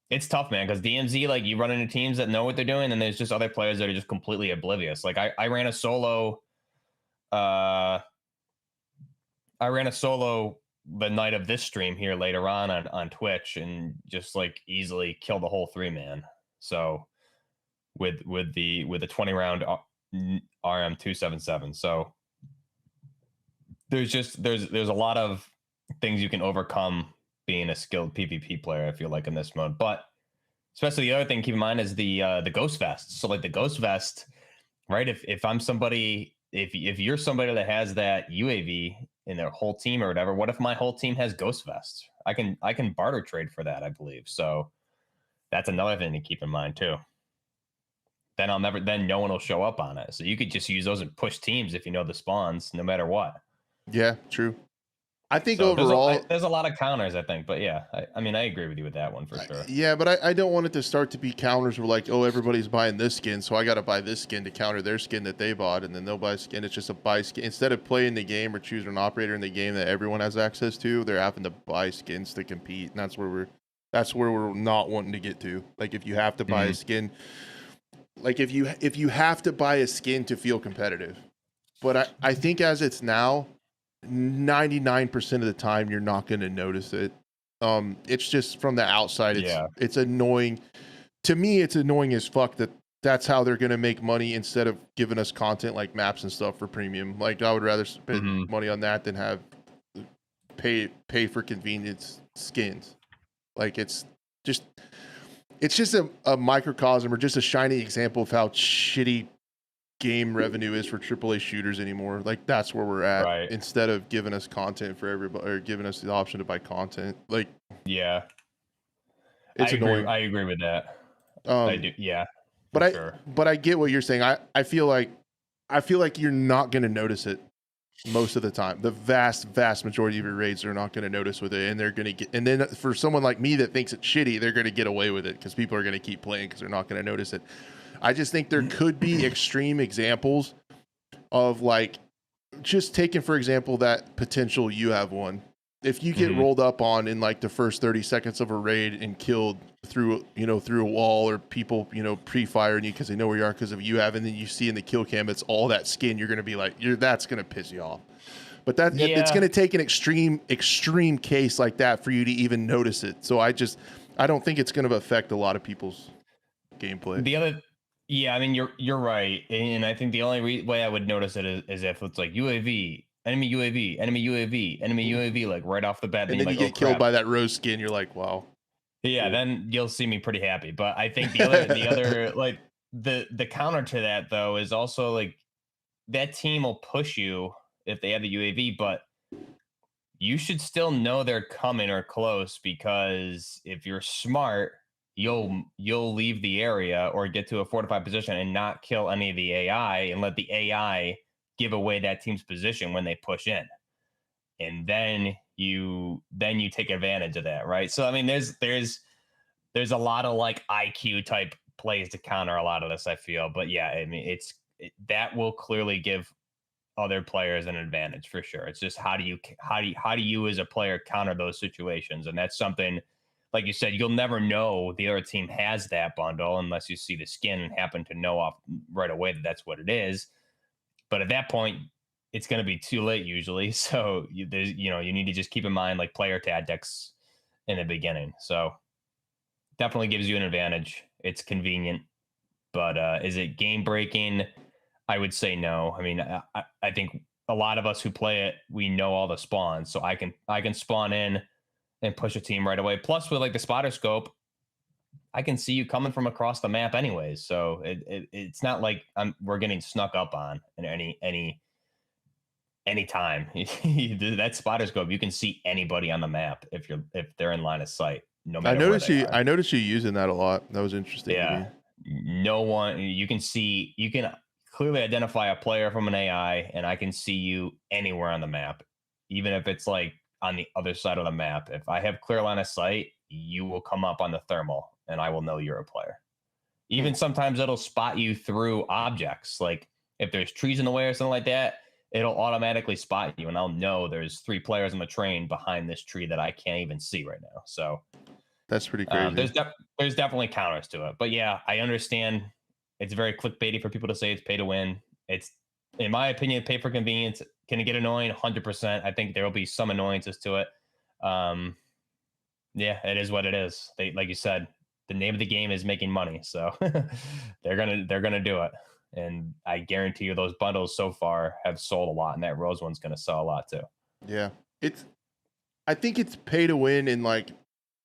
It's tough, man, because DMZ, like, you run into teams that know what they're doing, and there's just other players that are just completely oblivious. Like I ran a solo the night of this stream here later on Twitch, and just like easily killed the whole 3-man. So with the 20 round RM277. So there's a lot of things you can overcome being a skilled PvP player, I feel like, in this mode. But especially the other thing to keep in mind is the ghost vest. So like the ghost vest, right? If I'm somebody, if you're somebody that has that UAV in their whole team or whatever, what if my whole team has ghost vests? I can barter trade for that, I believe. So that's another thing to keep in mind too. Then no one will show up on it. So you could just use those and push teams if you know the spawns, no matter what. Yeah, true. I think overall there's a lot of counters, I think, but yeah, I mean, I agree with you with that one for sure. Yeah, but I don't want it to start to be counters where like, oh, everybody's buying this skin, so I got to buy this skin to counter their skin that they bought, and then they'll buy skin. It's just a buy skin. Instead of playing the game or choosing an operator in the game that everyone has access to, they're having to buy skins to compete, and that's where we're not wanting to get to. Like, if you have to buy a skin, like if you have to buy a skin to feel competitive, but I think as it's now, 99% of the time you're not going to notice it. It's just from the outside, it's annoying to me. It's annoying as fuck that's how they're going to make money instead of giving us content like maps and stuff for premium. Like, I would rather spend money on that than have pay for convenience skins. Like, it's just a microcosm or just a shiny example of how shitty game revenue is for AAA shooters anymore. Like, that's where we're at, right? Instead of giving us content for everybody, or giving us the option to buy content. Like, yeah, it's annoying. I agree with that. I do. Yeah, but I get what you're saying. I feel like you're not going to notice it most of the time. The vast majority of your raids are not going to notice with it, and they're going to get. And then for someone like me that thinks it's shitty, they're going to get away with it because people are going to keep playing because they're not going to notice it. I just think there could be extreme examples of, like, just taking, for example, that potential you have one. If you get rolled up on in like the first 30 seconds of a raid and killed through a wall, or people, pre-firing you because they know where you are because of you have, and then you see in the kill cam, it's all that skin, you're going to be like, that's going to piss you off. But it's going to take an extreme case like that for you to even notice it. So I don't think it's going to affect a lot of people's gameplay. Yeah, I mean, you're right, and I think the only way I would notice it is if it's like UAV, enemy UAV, enemy UAV, enemy UAV, like right off the bat. And then you get killed by that rose skin, you're like, wow. Yeah, cool. Then you'll see me pretty happy. But I think the other like the counter to that though is also like that team will push you if they have the UAV, but you should still know they're coming or close, because if you're smart, you'll leave the area or get to a fortified position and not kill any of the AI and let the AI give away that team's position when they push in. And then you take advantage of that, right? So I mean, there's a lot of like IQ type plays to counter a lot of this, I feel. But yeah, I mean, that will clearly give other players an advantage for sure. It's just how do you as a player counter those situations? And that's something, like you said, you'll never know the other team has that bundle unless you see the skin and happen to know off right away that that's what it is. But at that point, it's going to be too late usually. So you need to just keep in mind like player tactics in the beginning. So definitely gives you an advantage. It's convenient, but is it game breaking? I would say no. I mean, I think a lot of us who play it, we know all the spawns, so I can spawn in and push a team right away. Plus, with like the spotter scope, I can see you coming from across the map anyways. So it's not like we're getting snuck up on in any time. That spotter scope, you can see anybody on the map if they're in line of sight. No matter I noticed you using that a lot. That was interesting to me. No one, you can clearly identify a player from an AI, and I can see you anywhere on the map, even if it's like on the other side of the map. If I have clear line of sight, you will come up on the thermal and I will know you're a player. Even sometimes it'll spot you through objects. Like if there's trees in the way or something like that, it'll automatically spot you and I'll know there's 3 players on the train behind this tree that I can't even see right now. So that's pretty crazy. There's definitely counters to it, but yeah, I understand it's very clickbaity for people to say it's pay to win. It's, in my opinion, pay for convenience. Can it get annoying? 100%. I think there will be some annoyances to it. Yeah, it is what it is. Like you said, the name of the game is making money, so they're gonna do it. And I guarantee you, those bundles so far have sold a lot, and that Rose one's gonna sell a lot too. Yeah, I think it's pay to win in like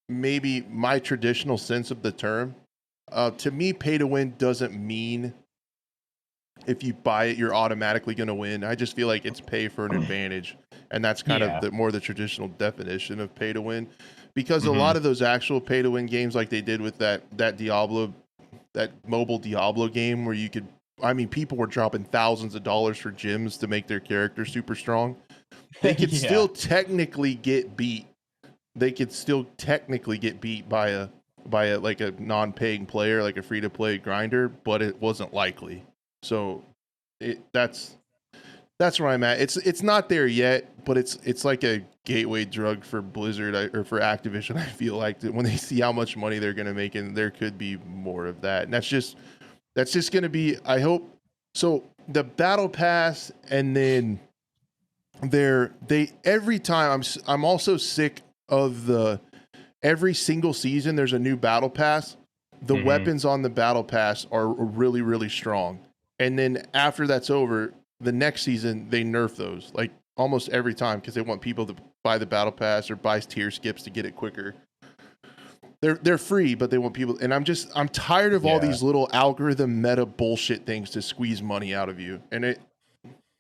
maybe my traditional sense of the term. To me, pay to win doesn't mean if you buy it, you're automatically going to win. I just feel like it's pay for an advantage. And that's kind of the traditional definition of pay to win. Because a lot of those actual pay to win games, like they did with that Diablo, that mobile Diablo game where people were dropping thousands of dollars for gems to make their character super strong. They could still technically get beat. They could still technically get beat by a like a non-paying player, like a free-to-play grinder, but it wasn't likely. So that's where I'm at. It's not there yet, but it's like a gateway drug for Blizzard or for Activision. I feel like that when they see how much money they're going to make, and there could be more of that. And that's just going to be, I hope. So the battle pass, and then every time I'm also sick of every single season there's a new battle pass. The weapons on the battle pass are really, really strong. And then after that's over, the next season they nerf those like almost every time because they want people to buy the battle pass or buy tier skips to get it quicker. They're free, but they want people. And I'm tired of all these little algorithm meta bullshit things to squeeze money out of you. And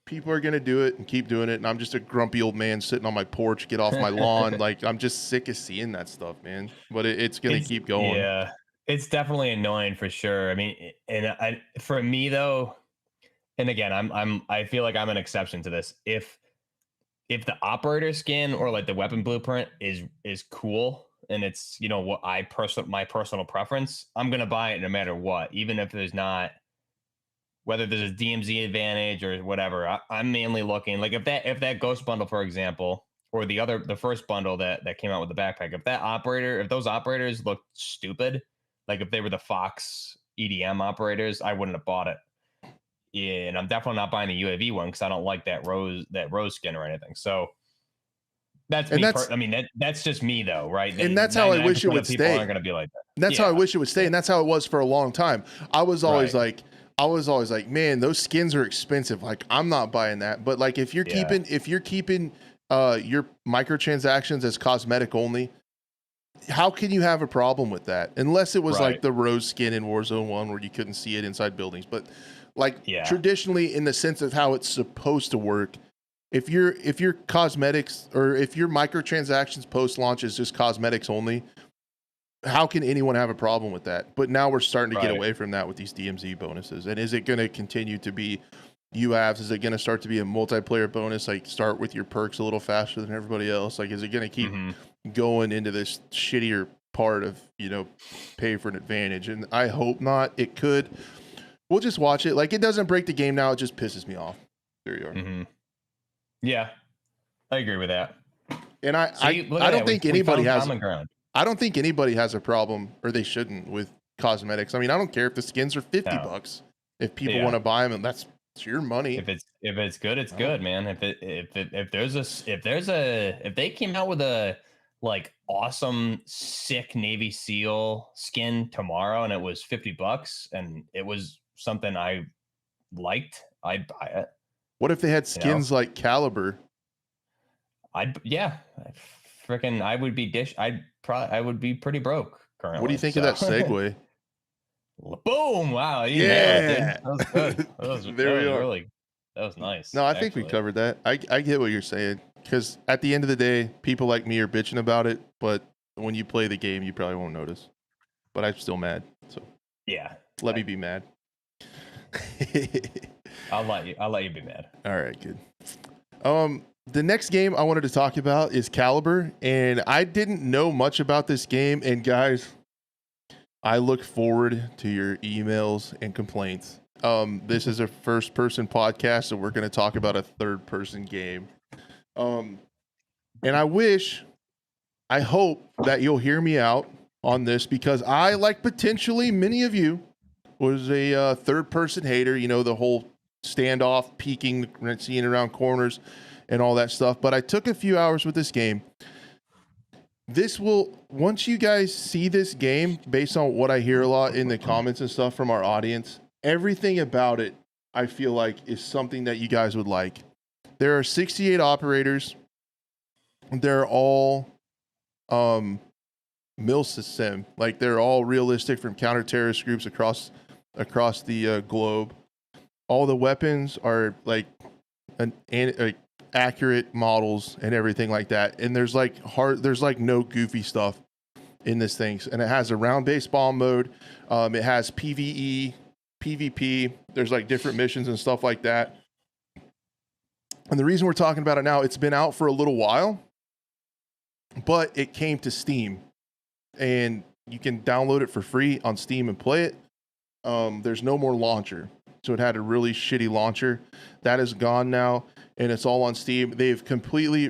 people are going to do it and keep doing it. And I'm just a grumpy old man sitting on my porch, get off my lawn. Like, I'm just sick of seeing that stuff, man. But it's going to keep going. Yeah, it's definitely annoying for sure. I mean, for me though, and again, I feel like I'm an exception to this. If the operator skin or like the weapon blueprint is cool and it's, what my personal preference, I'm going to buy it no matter what, even if there's not, whether there's a DMZ advantage or whatever. I'm mainly looking like if that ghost bundle, for example, or the first bundle that came out with the backpack, if those operators looked stupid, like if they were the Fox EDM operators, I wouldn't have bought it. Yeah, and I'm definitely not buying the UAV one because I don't like that rose skin or anything. So that's me. That's just me though, right? And that's how I wish it would stay. Aren't going to be like that. That's how I wish it would stay, and that's how it was for a long time. I was always like, man, those skins are expensive. Like, I'm not buying that. But like, if you're keeping your microtransactions as cosmetic only, how can you have a problem with that? Unless it was like the rose skin in Warzone 1 where you couldn't see it inside buildings. But like traditionally, in the sense of how it's supposed to work, if your cosmetics or if your microtransactions post launch is just cosmetics only, how can anyone have a problem with that? But now we're starting to get Right. away from that with these DMZ bonuses. And is it going to continue to be UAVs? Is it going to start to be a multiplayer bonus? Like start with your perks a little faster than everybody else? Like, is it going to keep going into this shittier part of, you know, pay for an advantage? And I hope not. It could. We'll just watch it. Like, it doesn't break the game now. It just pisses me off. There you are. Yeah, I agree with that. And I don't think anybody has I don't think anybody has a problem, or they shouldn't, with cosmetics. I mean, I don't care if the skins are $50. If people want to buy them, and it's your money. If it's good, it's good, man. If they came out with a like awesome sick Navy SEAL skin tomorrow and it was $50 and it was something I liked, I'd buy it. What if they had skins like Caliber? I would be I would be pretty broke currently. What do you think of that segue? Boom! Wow, yeah, that was good. That was nice. No, I think we covered that. I get what you're saying, because at the end of the day, people like me are bitching about it, but when you play the game, you probably won't notice. But I'm still mad. So yeah, let me be mad. I'll let you be mad. All right, good. The next game I wanted to talk about is Caliber, and I didn't know much about this game. And guys, I look forward to your emails and complaints. This is a first-person podcast, so we're going to talk about a third-person game. And I hope that you'll hear me out on this, because I, like potentially many of you, was a third-person hater. You know, the whole standoff, peeking, seeing around corners, and all that stuff. But I took a few hours with this game. Once you guys see this game, based on what I hear a lot in the comments and stuff from our audience, everything about it, I feel like, is something that you guys would like. There are 68 operators. They're all mil-sim. Like, they're all realistic from counter-terrorist groups across the globe. All the weapons are like accurate models and everything like that. And there's no goofy stuff in this thing. And it has a round-based bomb mode. It has PvE, PvP. There's like different missions and stuff like that. And the reason we're talking about it now, it's been out for a little while, but it came to Steam, and you can download it for free on Steam and play it. There's no more launcher. So it had a really shitty launcher. That is gone now, and it's all on Steam.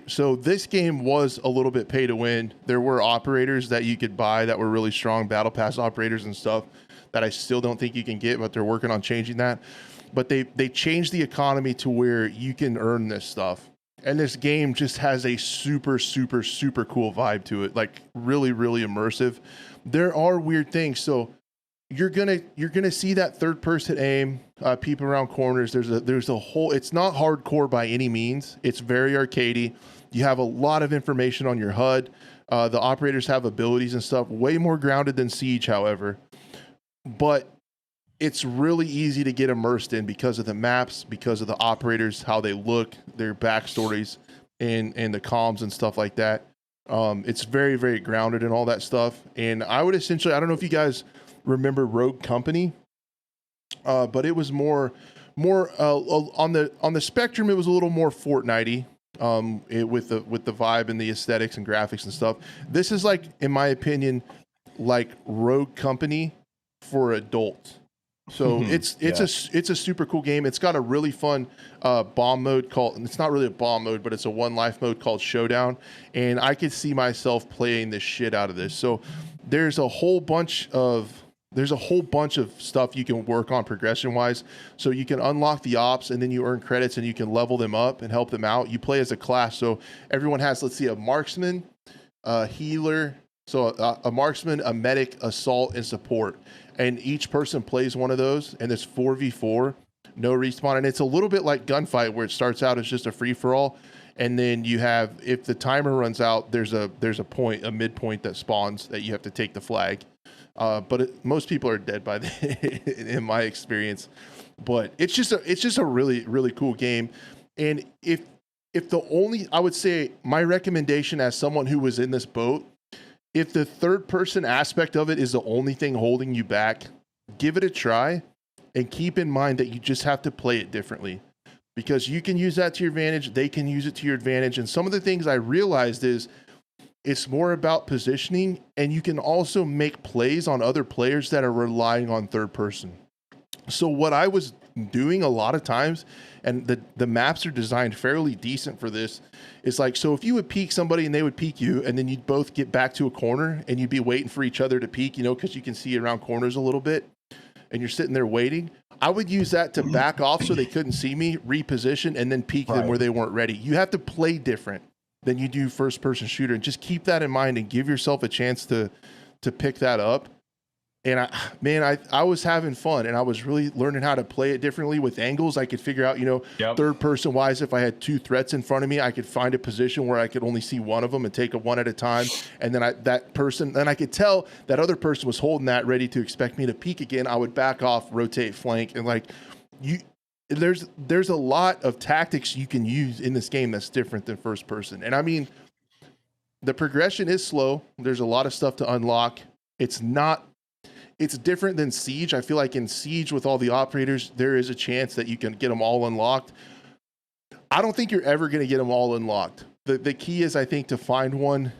So this game was a little bit pay to win. There were operators that you could buy that were really strong, battle pass operators and stuff, that I still don't think you can get, but they're working on changing that. But they changed the economy to where you can earn this stuff. And this game just has a super, super, super cool vibe to it. Like, really, really immersive. There are weird things. So you're gonna see that third person aim, peep around corners. There's a whole. It's not hardcore by any means. It's very arcadey. You have a lot of information on your HUD. The operators have abilities and stuff. Way more grounded than Siege, however. But it's really easy to get immersed in because of the maps, because of the operators, how they look, their backstories, and the comms and stuff like that. It's very, very grounded and all that stuff. And I would essentially, I don't know if you guys remember Rogue Company, but it was more on the spectrum. It was a little more Fortnite-y, with the vibe and the aesthetics and graphics and stuff. This is, like, in my opinion, like Rogue Company for adults. So it's a super cool game. It's got a really fun bomb mode called, and it's not really a bomb mode, but it's a one life mode called Showdown. And I could see myself playing the shit out of this. So there's a whole bunch of stuff you can work on progression wise. So you can unlock the ops, and then you earn credits, and you can level them up and help them out. You play as a class. So everyone has, let's see, a marksman, a healer. So a marksman, a medic, assault, and support. And each person plays one of those, and it's 4v4, no respawn. And it's a little bit like Gunfight, where it starts out as just a free-for-all, and then you have, if the timer runs out, there's a midpoint that spawns that you have to take the flag. But most people are dead by then, in my experience. But it's just a really, really cool game. And I would say my recommendation as someone who was in this boat if the third person aspect of it is the only thing holding you back, give it a try and keep in mind that you just have to play it differently, because you can use that to your advantage. They can use it to your advantage. And some of the things I realized is it's more about positioning, and you can also make plays on other players that are relying on third person. So what I was doing a lot of times, and the maps are designed fairly decent for this, is like, so if you would peek somebody and they would peek you, and then you'd both get back to a corner and you'd be waiting for each other to peek, you know, because you can see around corners a little bit, and you're sitting there waiting. I would use that to back off so they couldn't see me, reposition, and then peek them where they weren't ready. You have to play different than you do first person shooter, and just keep that in mind and give yourself a chance to pick that up. And I was having fun, and I was really learning how to play it differently with angles. I could figure out, you know, third person wise, if I had two threats in front of me, I could find a position where I could only see one of them and take it one at a time. And then I could tell that other person was holding that ready to expect me to peek again. I would back off, rotate, flank, and like there's a lot of tactics you can use in this game that's different than first person. And I mean, the progression is slow. There's a lot of stuff to unlock. It's different than Siege. I feel like in Siege, with all the operators, there is a chance that you can get them all unlocked. I don't think you're ever going to get them all unlocked. The key is, I think, to find one.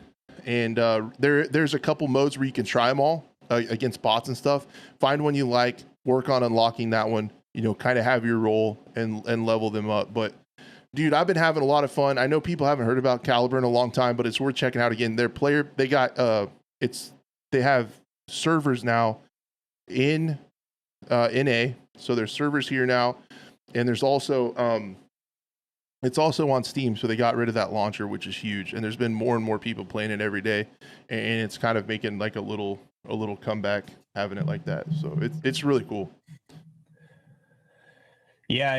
And there's a couple modes where you can try them all against bots and stuff. Find one you like, work on unlocking that one, you know, kind of have your role and level them up. But dude, I've been having a lot of fun. I know people haven't heard about Caliber in a long time, but it's worth checking out again. Their player, they have servers now in NA, so there's servers here now, and there's also it's also on Steam, so they got rid of that launcher, which is huge, and there's been more and more people playing it every day, and it's kind of making like a little comeback having it like that. So it's really cool. Yeah,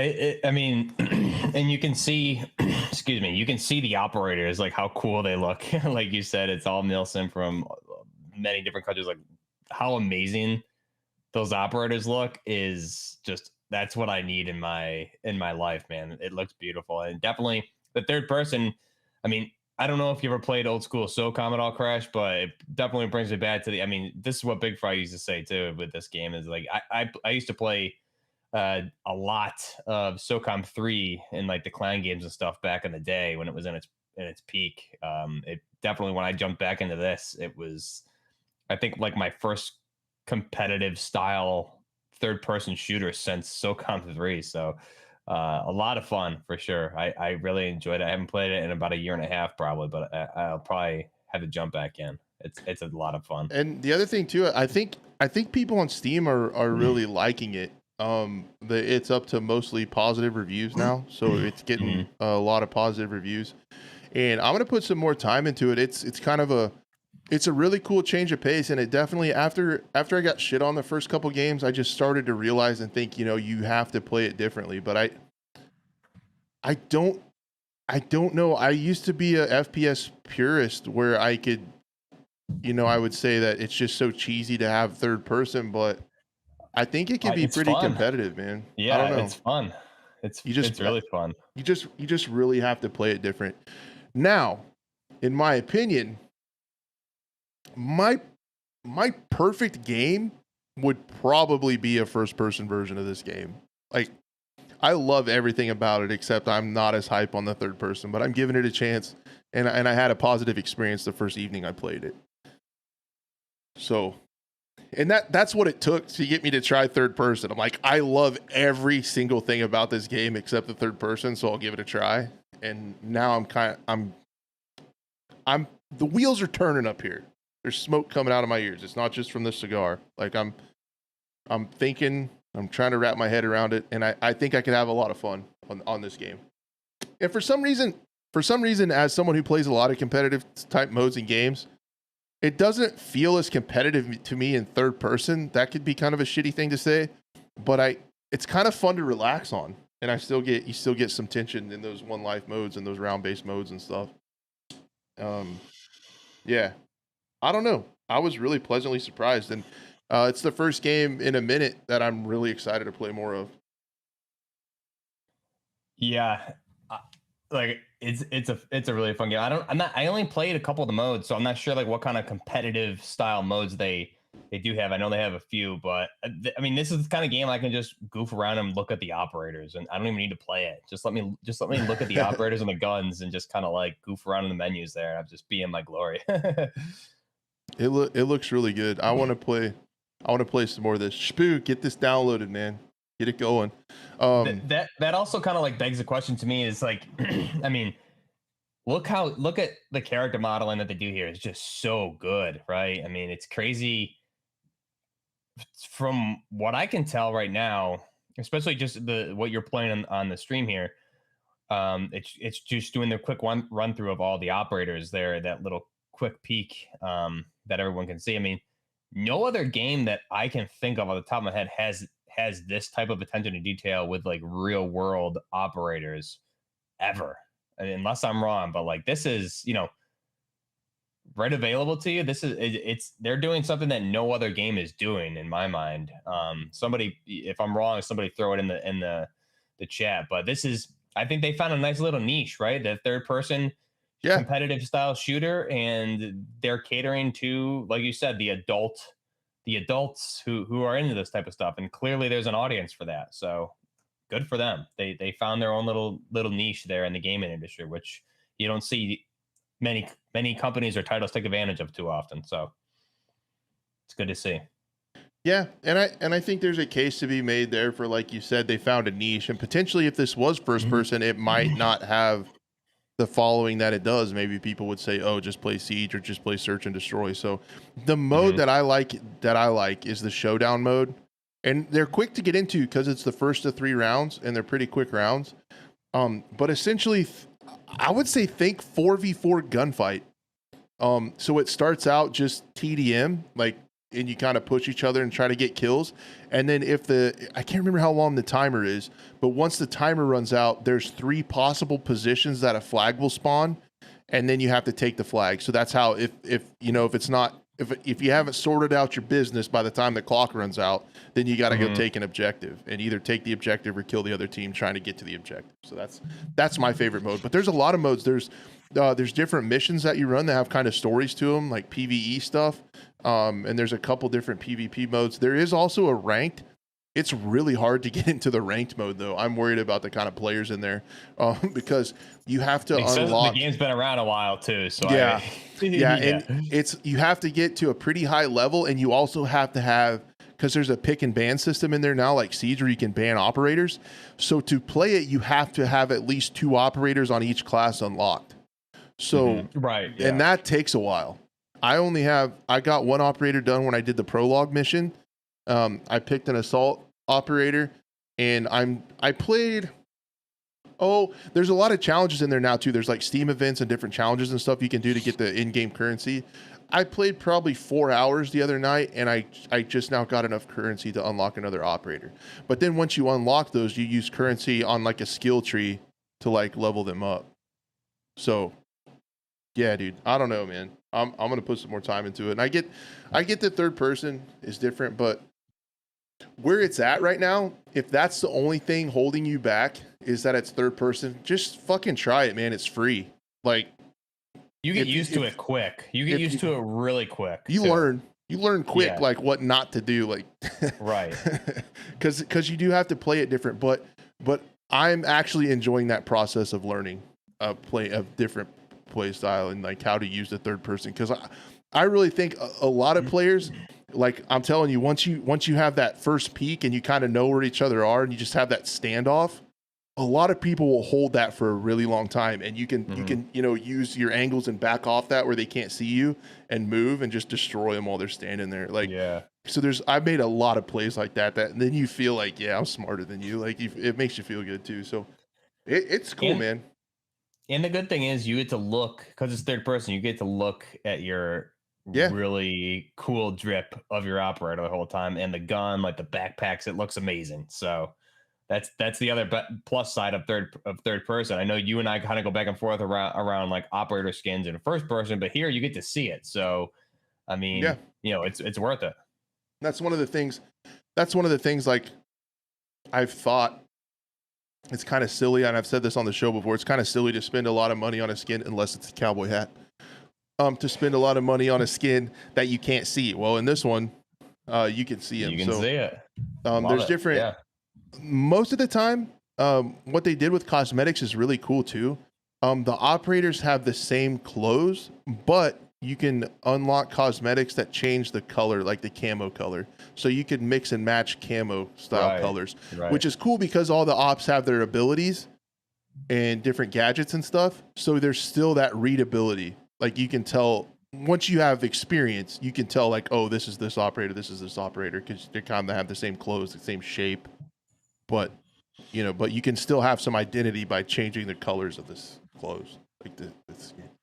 I mean, and you can see, excuse me, you can see the operators, like how cool they look. Like you said, it's all Milsim from many different countries. Like how amazing those operators look is just, that's what I need in my life, man. It looks beautiful. And definitely the third person, I mean, I don't know if you ever played old school SOCOM at all, Crash, but it definitely brings me back to I mean, this is what Big Fry used to say too with this game, is like, I used to play a lot of SOCOM 3 in like the clan games and stuff back in the day when it was in its peak. It definitely, when I jumped back into this, it was, I think, like my first competitive style third person shooter since SOCOM 3. So a lot of fun for sure. I really enjoyed it. I haven't played it in about a year and a half probably, but I'll probably have to jump back in. It's a lot of fun. And the other thing too, I think people on Steam are really liking it. It's up to mostly positive reviews now, so it's getting a lot of positive reviews, and I'm gonna put some more time into it. It's kind of it's a really cool change of pace, and it definitely, after I got shit on the first couple games, I just started to realize and think, you know, you have to play it differently. But I don't know. I used to be a FPS purist where I could, you know, I would say that it's just so cheesy to have third person, but I think it can be pretty competitive, man. Yeah, I don't know. it's fun. It's really fun. You just really have to play it different. Now, in my opinion, my perfect game would probably be a first person version of this game. Like, I love everything about it, except I'm not as hype on the third person, but I'm giving it a chance, and I had a positive experience the first evening I played it. So, and that's what it took to get me to try third person. I'm like, I love every single thing about this game except the third person, so I'll give it a try. And now I'm the wheels are turning up here. There's smoke coming out of my ears. It's not just from this cigar. Like I'm thinking, I'm trying to wrap my head around it, and I think I could have a lot of fun on this game. And for some reason, as someone who plays a lot of competitive type modes and games, it doesn't feel as competitive to me in third person. That could be kind of a shitty thing to say, but it's kind of fun to relax on, and you still get some tension in those one life modes and those round based modes and stuff. Yeah. I don't know. I was really pleasantly surprised, and it's the first game in a minute that I'm really excited to play more of. Yeah, like it's a really fun game. I only played a couple of the modes, so I'm not sure like what kind of competitive style modes they do have. I know they have a few, but I mean, this is the kind of game I can just goof around and look at the operators, and I don't even need to play it. Just let me look at the operators and the guns, and just kind of like goof around in the menus there, and I'll just be in my glory. It looks really good. I want to play. I want to play some more of this. Spoo, get this downloaded, man. Get it going. That also kind of like begs the question to me is like, I mean, look at the character modeling that they do here is just so good, right? I mean, it's crazy from what I can tell right now, especially just the what you're playing on the stream here. It's just doing the quick run through of all the operators there, that little quick peek that everyone can see. I mean, no other game that I can think of on the top of my head has this type of attention to detail with like real world operators ever. I mean, unless I'm wrong, but like this is, right available to you. This is it's they're doing something that no other game is doing in my mind. Somebody, if I'm wrong, somebody throw it in the chat. But this is, I think they found a nice little niche, right? The third person Yeah. competitive style shooter, and they're catering to, like you said, the adults who are into this type of stuff, and clearly there's an audience for that. So good for them. They found their own little niche there in the gaming industry, which you don't see many companies or titles take advantage of too often. So it's good to see. Yeah, and I think there's a case to be made there for, like you said, they found a niche, and potentially if this was first person, it might not have the following that it does. Maybe people would say, "Oh, just play Siege or just play Search and Destroy." So the mode that I like is the Showdown mode, and they're quick to get into because it's the first of 3 rounds, and they're pretty quick rounds. But essentially, I would say think 4v4 gunfight. So it starts out just TDM, like, and you kind of push each other and try to get kills. And then I can't remember how long the timer is, but once the timer runs out, there's 3 possible positions that a flag will spawn, and then you have to take the flag. So that's how, if you haven't sorted out your business by the time the clock runs out, then you got to go take an objective and either take the objective or kill the other team trying to get to the objective. So that's my favorite mode. But there's a lot of modes. There's different missions that you run that have kind of stories to them, like PvE stuff. And there's a couple different PvP modes. There is also a ranked. It's really hard to get into the ranked mode, though. I'm worried about the kind of players in there, because you have to unlock. The game's been around a while too, so yeah, and you have to get to a pretty high level, and you also have to have, because there's a pick and ban system in there now, like Siege, where you can ban operators. So to play it, you have to have at least 2 operators on each class unlocked. So right, and that takes a while. I got 1 operator done when I did the prologue mission. I picked an assault operator, and I played. Oh, there's a lot of challenges in there now too. There's like Steam events and different challenges and stuff you can do to get the in-game currency. I played probably 4 hours the other night, and I just now got enough currency to unlock another operator. But then once you unlock those, you use currency on like a skill tree to like level them up. So yeah, dude, I don't know, man. I'm gonna put some more time into it. And I get the third person is different, but where it's at right now, if that's the only thing holding you back is that it's third person, just fucking try it, man. It's free. Like, you get used to it quick. You get used to it really quick. You learn quick, like what not to do, like right. Because you do have to play it different, but I'm actually enjoying that process of learning a different play style and like how to use the third person, because I really think a lot of players, like I'm telling you, once you have that first peek and you kind of know where each other are and you just have that standoff, a lot of people will hold that for a really long time, and you can use your angles and back off that where they can't see you and move and just destroy them while they're standing there. Like, yeah. So I've made a lot of plays like that and then you feel like, yeah, I'm smarter than you. Like it makes you feel good too. So it's cool, man. And the good thing is you get to look, because it's third person, you get to look at your really cool drip of your operator the whole time, and the gun, like the backpacks, it looks amazing. So that's the other plus side of third person. I know you and I kind of go back and forth around like operator skins in first person, but here you get to see it. So I mean, it's worth it. That's one of the things like I've thought it's kind of silly, and I've said this on the show before. It's kind of silly to spend a lot of money on a skin unless it's a cowboy hat. To spend a lot of money on a skin that you can't see. Well, in this one, you can see him. You can see it. There's different. Yeah. Most of the time, what they did with cosmetics is really cool too. The operators have the same clothes, but you can unlock cosmetics that change the color, like the camo color. So you could mix and match camo style colors, which is cool because all the ops have their abilities and different gadgets and stuff. So there's still that readability. Like you can tell once you have experience, you can tell like, oh, this is this operator, because they kind of have the same clothes, the same shape. But you can still have some identity by changing the colors of this clothes. Like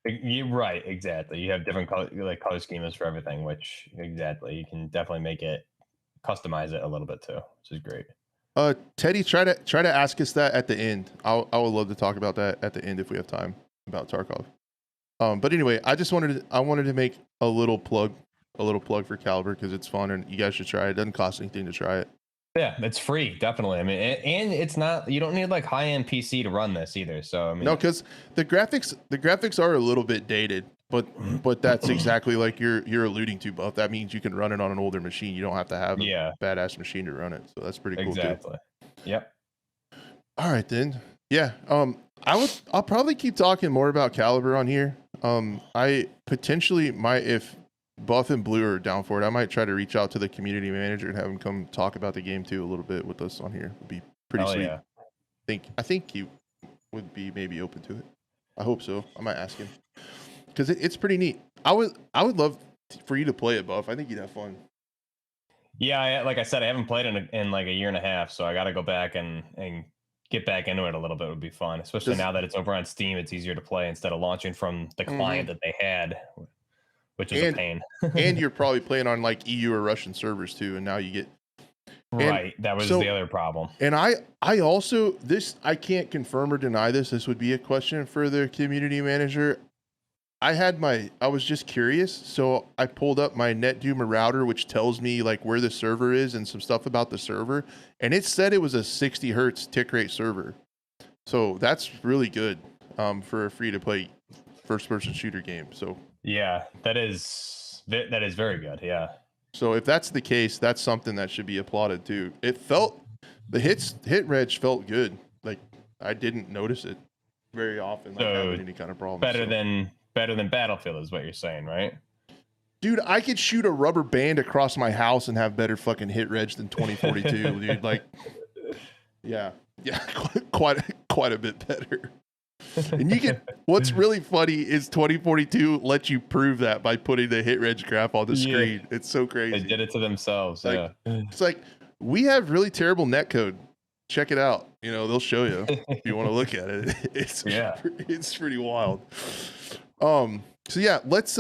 You're right, exactly. You have different color schemas for everything, which exactly you can definitely make it customize it a little bit too, which is great. Teddy, try to ask us that at the end. I would love to talk about that at the end if we have time about Tarkov. But anyway, I wanted to make a little plug for Caliber because it's fun and you guys should try it. It doesn't cost anything to try it. Yeah, it's free, definitely. I mean, and it's not, you don't need like high-end PC to run this either. So I mean, no, because the graphics are a little bit dated, but that's exactly like you're alluding to, Buff. That means you can run it on an older machine. You don't have to have a badass machine to run it. So that's pretty cool. Exactly. Yep. All right then. Yeah. I'll probably keep talking more about Caliber on here. I potentially might, if Buff and Blue are down for it, I might try to reach out to the community manager and have him come talk about the game too a little bit with us on here. It'd be pretty sweet. Yeah. I think he would be maybe open to it. I hope so. I might ask him because it's pretty neat. I would love for you to play it, Buff. I think you'd have fun. Yeah, like I said, I haven't played it in like a year and a half, so I got to go back and get back into it a little bit. Would be fun, especially now that it's over on Steam. It's easier to play instead of launching from the client that they had, which is a pain. And you're probably playing on like EU or Russian servers too, and now you get that was the other problem. And I also, I can't confirm or deny this. This would be a question for the community manager. I was just curious, so I pulled up my NetDoomer router, which tells me like where the server is and some stuff about the server, and it said it was a 60 hertz tick rate server. So that's really good for a free to play first person shooter game. So yeah, that is very good. Yeah. So if that's the case, that's something that should be applauded too. The hit reg felt good. Like I didn't notice it very often, like having any kind of problem. Better than Battlefield is what you're saying, right? Dude, I could shoot a rubber band across my house and have better fucking hit reg than 2042, dude. Like, yeah, quite a bit better. And what's really funny is 2042 lets you prove that by putting the hit reg graph on the screen. It's so crazy. They did it to themselves. It's like we have really terrible netcode. Check it out. They'll show you if you want to look at it. It's pretty wild. So yeah, let's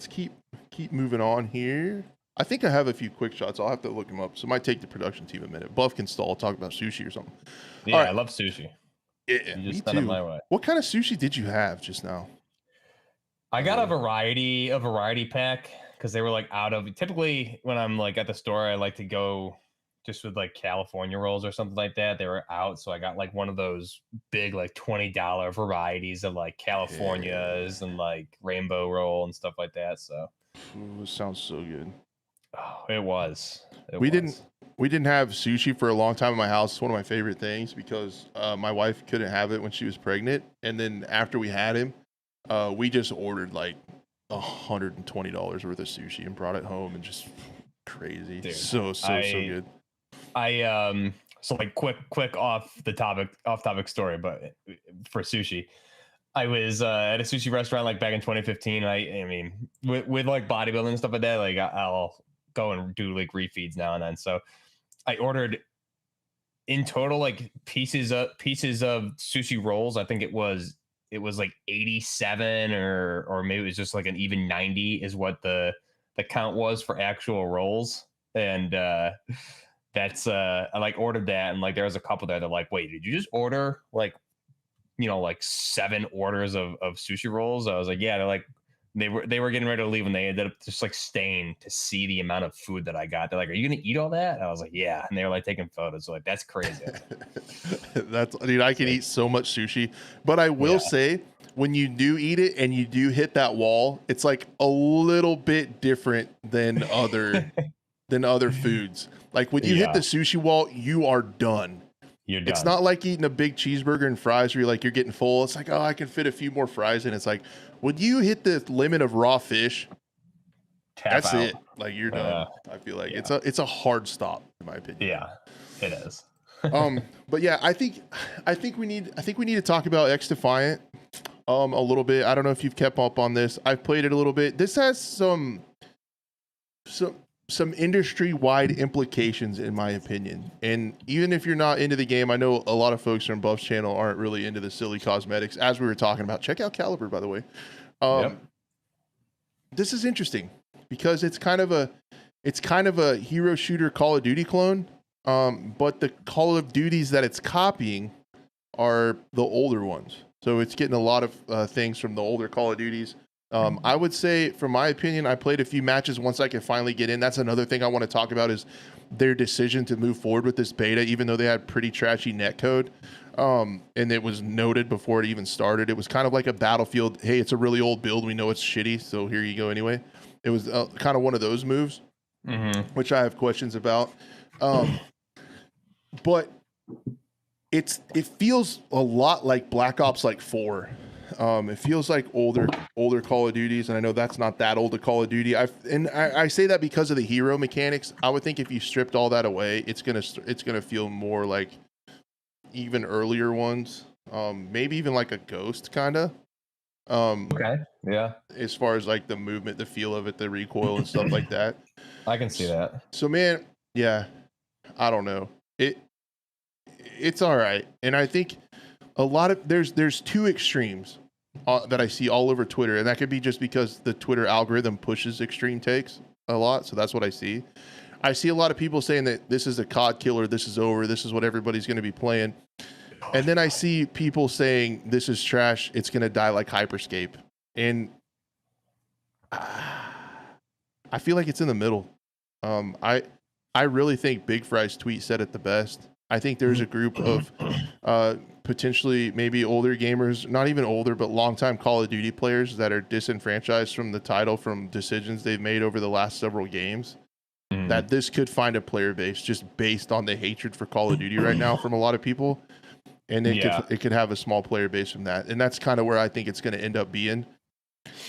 keep moving on here. I think I have a few quick shots. I'll have to look them up. So it might take the production team a minute. Buff can stall, talk about sushi or something. Yeah, all right. I love sushi. Yeah, me too. My way. What kind of sushi did you have just now? I got a variety pack because they were like out of. Typically, when I'm like at the store, I like to go just with like California rolls or something like that. They were out, so I got like one of those big like $20 varieties of like Californias and like rainbow roll and stuff like that. So it sounds so good. Oh, it was. We didn't have sushi for a long time in my house. It's one of my favorite things because my wife couldn't have it when she was pregnant, and then after we had him, we just ordered like $120 worth of sushi and brought it home, and just crazy. Dude, so good. So like quick off topic story, but for sushi, I was at a sushi restaurant like back in 2015. I mean, with like bodybuilding and stuff like that, like I'll go and do like refeeds now and then. So I ordered in total like pieces of sushi rolls. I think it was like 87 or maybe it was just like an even 90 is what the count was for actual rolls. And that's I like ordered that, and like there was a couple there that like, wait, did you just order like 7 orders of sushi rolls? I was like, yeah. They're like, They were getting ready to leave, and they ended up just like staying to see the amount of food that I got. They're like, "Are you gonna eat all that?" And I was like, "Yeah." And they were like taking photos. So like, that's crazy. Dude, I can eat so much sushi, but I will say, when you do eat it and you do hit that wall, it's like a little bit different than other foods. Like when you hit the sushi wall, you are done. You're done. It's not like eating a big cheeseburger and fries where you're getting full. It's like, oh, I can fit a few more fries in. It's like, when you hit the limit of raw fish, that's it. Like, you're done. I feel like it's a hard stop, in my opinion. Yeah, it is. But yeah, I think we need to talk about XDefiant a little bit. I don't know if you've kept up on this. I've played it a little bit. This has some industry-wide implications, in my opinion. And even if you're not into the game, I know a lot of folks from Buff's channel aren't really into the silly cosmetics, as we were talking about. Check out Caliber, by the way. This is interesting because it's kind of a hero shooter Call of Duty clone. But the Call of Duties that it's copying are the older ones. So it's getting a lot of things from the older Call of Duties. I would say, from my opinion, I played a few matches once I could finally get in. That's another thing I want to talk about, is their decision to move forward with this beta, even though they had pretty trashy netcode. And it was noted before it even started. It was kind of like a Battlefield. Hey, it's a really old build. We know it's shitty, so here you go anyway. It was kind of one of those moves, which I have questions about. But it feels a lot like Black Ops 4. It feels like older Call of Duties, and I know that's not that old a Call of Duty. I say that because of the hero mechanics. I would think if you stripped all that away, it's gonna feel more like even earlier ones. Maybe even like a Ghost kind of. Okay. Yeah. As far as like the movement, the feel of it, the recoil and stuff like that. I can see that. So man, yeah, I don't know. It's all right, and I think a lot of there's two extremes that I see all over Twitter, and that could be just because the Twitter algorithm pushes extreme takes a lot, so that's what I see. I see a lot of people saying that this is a COD killer, this is over, this is what everybody's going to be playing, and then I see people saying this is trash, it's going to die like Hyperscape, and I feel like it's in the middle. I really think Big Fry's tweet said it the best. I think there's a group of potentially maybe older gamers, not even older, but longtime Call of Duty players that are disenfranchised from the title from decisions they've made over the last several games, that this could find a player base just based on the hatred for Call of Duty right now from a lot of people. And it could have a small player base from that. And that's kind of where I think it's going to end up being.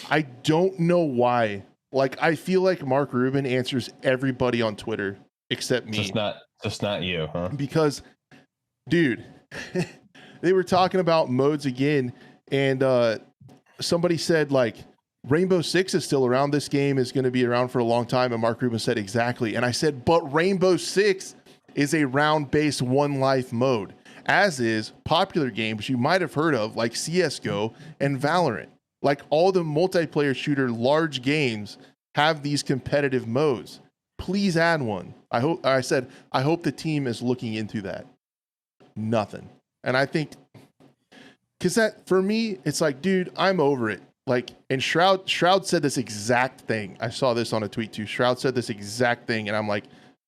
I don't know why. Like, I feel like Mark Rubin answers everybody on Twitter except me. Just not you, huh? Because, dude, they were talking about modes again, and somebody said, like, Rainbow Six is still around. This game is going to be around for a long time. And Mark Rubin said, exactly. And I said, but Rainbow Six is a round-based one-life mode, as is popular games you might have heard of, like CSGO and Valorant. Like, all the multiplayer shooter large games have these competitive modes. Please add one. I hope the team is looking into that. Nothing. And I think, because that, for me, it's like, dude, I'm over it. Like, and Shroud said this exact thing. I saw this on a tweet too. Shroud said this exact thing, and I'm like,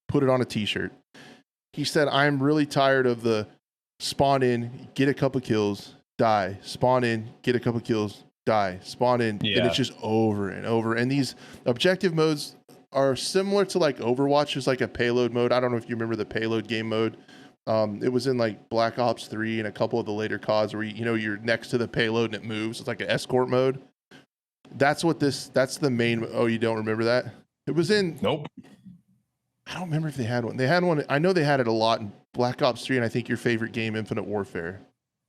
put it on a t-shirt. He said, I'm really tired of the spawn in, get a couple kills, die. Spawn in, get a couple kills, die. Spawn in, and it's just over and over. And these objective modes are similar to like Overwatch, is like a payload mode. I don't know if you remember the payload game mode. It was in like Black Ops 3 and a couple of the later CODs where you're next to the payload and it moves. It's like an escort mode. That's the main. Oh, you don't remember that? It was in. Nope. I don't remember if they had one. They had one. I know they had it a lot in Black Ops 3, and I think your favorite game, Infinite Warfare.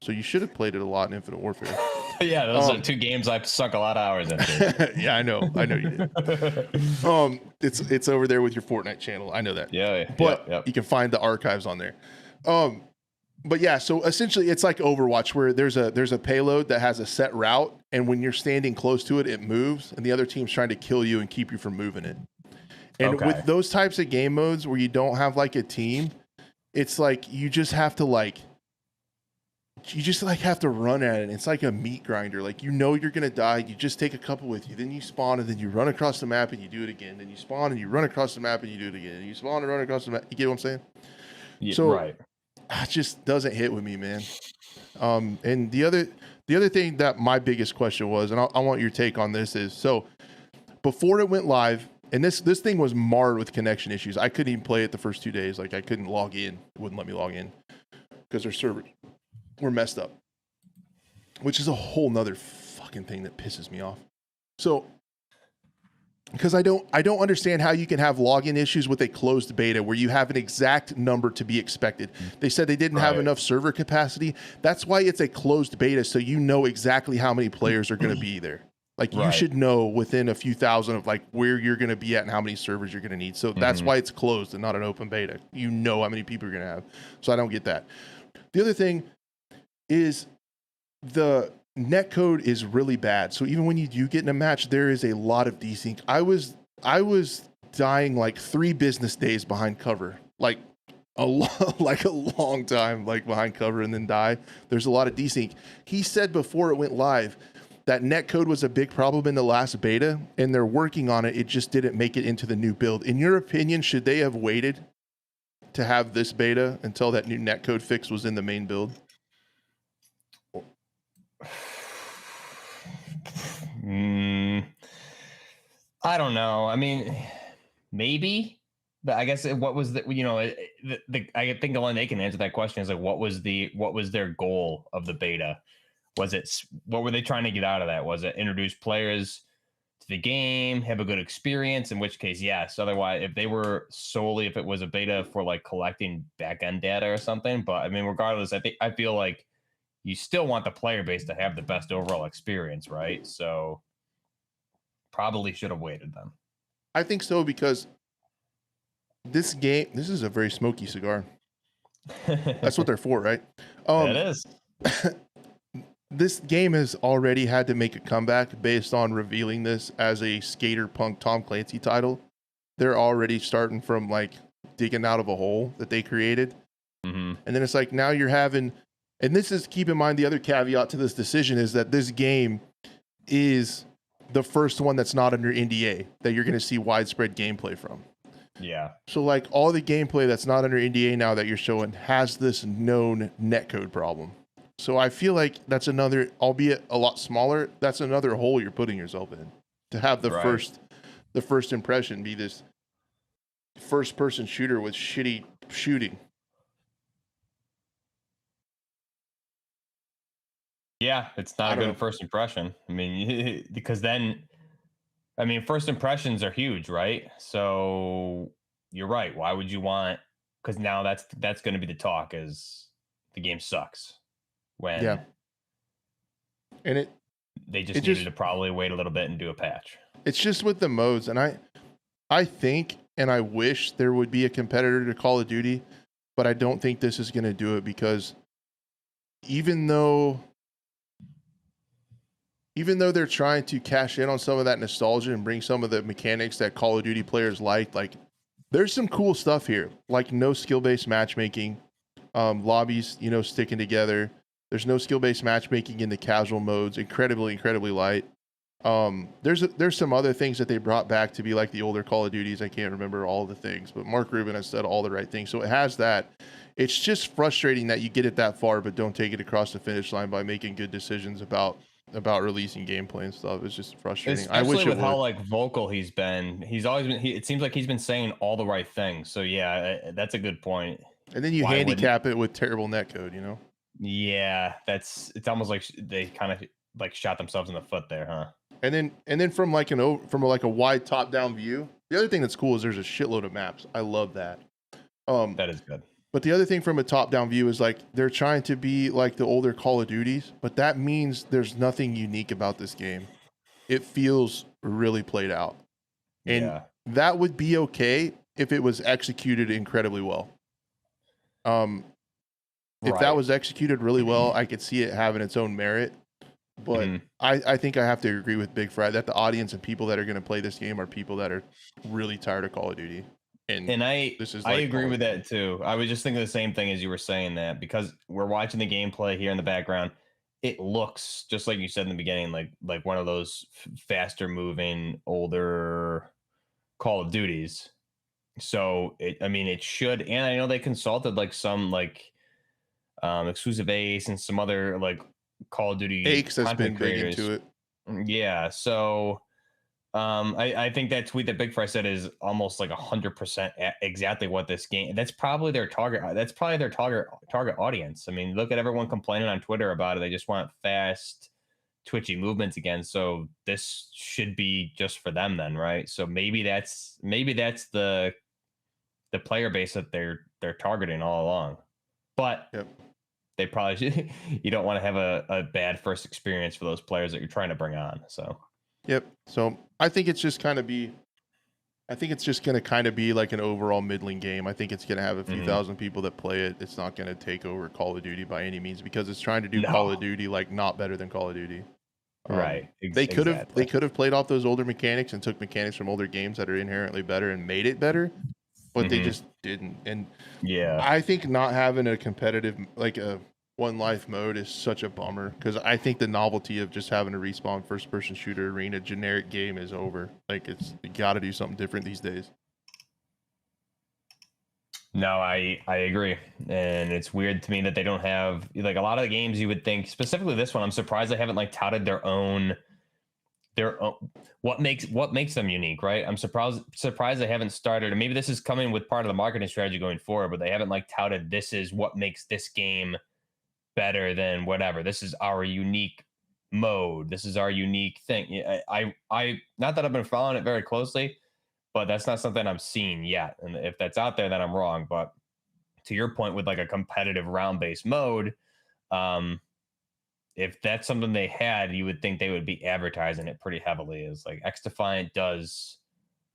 So you should have played it a lot in Infinite Warfare. Yeah, those are two games I've sunk a lot of hours into. Yeah, I know you did. It's over there with your Fortnite channel. I know that. Yeah. But you can find the archives on there. But yeah, so essentially it's like Overwatch, where there's a payload that has a set route, and when you're standing close to it, it moves, and the other team's trying to kill you and keep you from moving it. And with those types of game modes where you don't have like a team, it's like you just have to like you just like have to run at it. It's like a meat grinder. Like, you know, you're going to die. You just take a couple with you. Then you spawn and then you run across the map and you do it again. Then you spawn and you run across the map and you do it again. And you spawn and run across the map. You get what I'm saying? Yeah, So right. it just doesn't hit with me, man. And the other thing that my biggest question was, and I want your take on this, is so before it went live, and this thing was marred with connection issues. I couldn't even play it the first 2 days. Like, I couldn't log in. It wouldn't let me log in because their servers were messed up, which is a whole nother fucking thing that pisses me off. So, because I don't understand how you can have login issues with a closed beta where you have an exact number to be expected. They said they didn't have enough server capacity. That's why it's a closed beta, so you know exactly how many players are going to be there. Like, you should know within a few thousand of like where you're going to be at and how many servers you're going to need. So that's why it's closed and not an open beta. You know how many people you're going to have. So I don't get that. The other thing is the netcode is really bad. So even when you do get in a match, there is a lot of desync. I was dying like 3 business days behind cover, like a long time, like behind cover, and then die. There's a lot of desync. He said before it went live that netcode was a big problem in the last beta, and they're working on it. It just didn't make it into the new build. In your opinion, should they have waited to have this beta until that new netcode fix was in the main build? I don't know. I mean, maybe, but I guess what was the, you know, I think the only they can answer that question is like, what was their goal of the beta? Was it, what were they trying to get out of that? Was it introduce players to the game, have a good experience? In which case, yes. Otherwise, if it was a beta for like collecting back end data or something, but I mean, regardless, I feel like you still want the player base to have the best overall experience, right? So probably should have waited then. I think so, because this is a very smoky cigar. That's what they're for, right? It is. This game has already had to make a comeback based on revealing this as a skater punk Tom Clancy title. They're already starting from like digging out of a hole that they created. And then it's like, now you're having, and this is, keep in mind, the other caveat to this decision is that this game is the first one that's not under NDA that you're going to see widespread gameplay from. Yeah. So like all the gameplay that's not under NDA now that you're showing has this known netcode problem. So I feel like that's another, albeit a lot smaller, that's another hole you're putting yourself in, to have the first impression be this first person shooter with shitty shooting. Yeah, it's not a good first impression. I mean, because then, I mean, first impressions are huge, right? So you're right. Why would you want? Because now that's going to be the talk, is the game sucks. When and they just needed to probably wait a little bit and do a patch. It's just with the modes, and I think and I wish there would be a competitor to Call of Duty, but I don't think this is going to do it, because even though they're trying to cash in on some of that nostalgia and bring some of the mechanics that Call of Duty players like there's some cool stuff here, like no skill-based matchmaking, lobbies, sticking together. There's no skill-based matchmaking in the casual modes, incredibly light. There's some other things that they brought back to be like the older Call of Duties. I can't remember all the things, but Mark Rubin has said all the right things. So it has that. It's just frustrating that you get it that far, but don't take it across the finish line by making good decisions about releasing gameplay and stuff. It's just frustrating. Especially I wish with how like vocal he's been. He's always been. It seems like he's been saying all the right things. So yeah, that's a good point. And then you handicap it with terrible netcode, Yeah, it's almost like they kind of like shot themselves in the foot there, huh? And then from like a wide top down view. The other thing that's cool is there's a shitload of maps. I love that. That is good. But the other thing from a top down view is like they're trying to be like the older Call of Duties, but that means there's nothing unique about this game. It feels really played out. And that would be okay if it was executed incredibly well. If that was executed really well, I could see it having its own merit. But I think I have to agree with Big Fry that the audience and people that are going to play this game are people that are really tired of Call of Duty. And I this is I like agree Call of with Duty. that too. I was just thinking the same thing as you were saying that, because we're watching the gameplay here in the background. It looks just like you said in the beginning, like one of those faster moving, older Call of Duties. So I mean, it should. And I know they consulted like some exclusive Ace and some other like Call of Duty Aches has content been big creators. into it. Yeah. So I think that tweet that Big Fry said is almost like 100% exactly what this game. That's probably their target. That's probably their target audience. I mean, look at everyone complaining on Twitter about it. They just want fast, twitchy movements again. So this should be just for them then, right? So maybe that's the player base that they're targeting all along. But Yep. they probably should, you don't want to have a bad first experience for those players that you're trying to bring on. So. Yep. So I think it's just kind of I think it's just going to kind of be like an overall middling game. I think it's going to have a few thousand people that play it. It's not going to take over Call of Duty by any means, because it's trying to do Call of Duty like not better than Call of Duty. Right. They could have played off those older mechanics and took mechanics from older games that are inherently better and made it better, but they just didn't. And yeah, I think not having a competitive, like a one life mode, is such a bummer, because I think the novelty of just having a respawn first person shooter arena generic game is over. Like, you got to do something different these days. No, I agree. And it's weird to me that they don't have, like, a lot of the games you would think, specifically this one, I'm surprised they haven't like touted their own what makes them unique, right? I'm surprised they haven't started, and maybe this is coming with part of the marketing strategy going forward, but they haven't like touted, this is what makes this game better than whatever. This is our unique mode. This is our unique thing. I not that I've been following it very closely, but that's not something I'm seeing yet. And if that's out there, then I'm wrong. But to your point, with like a competitive round-based mode, if that's something they had, you would think they would be advertising it pretty heavily. As like XDefiant does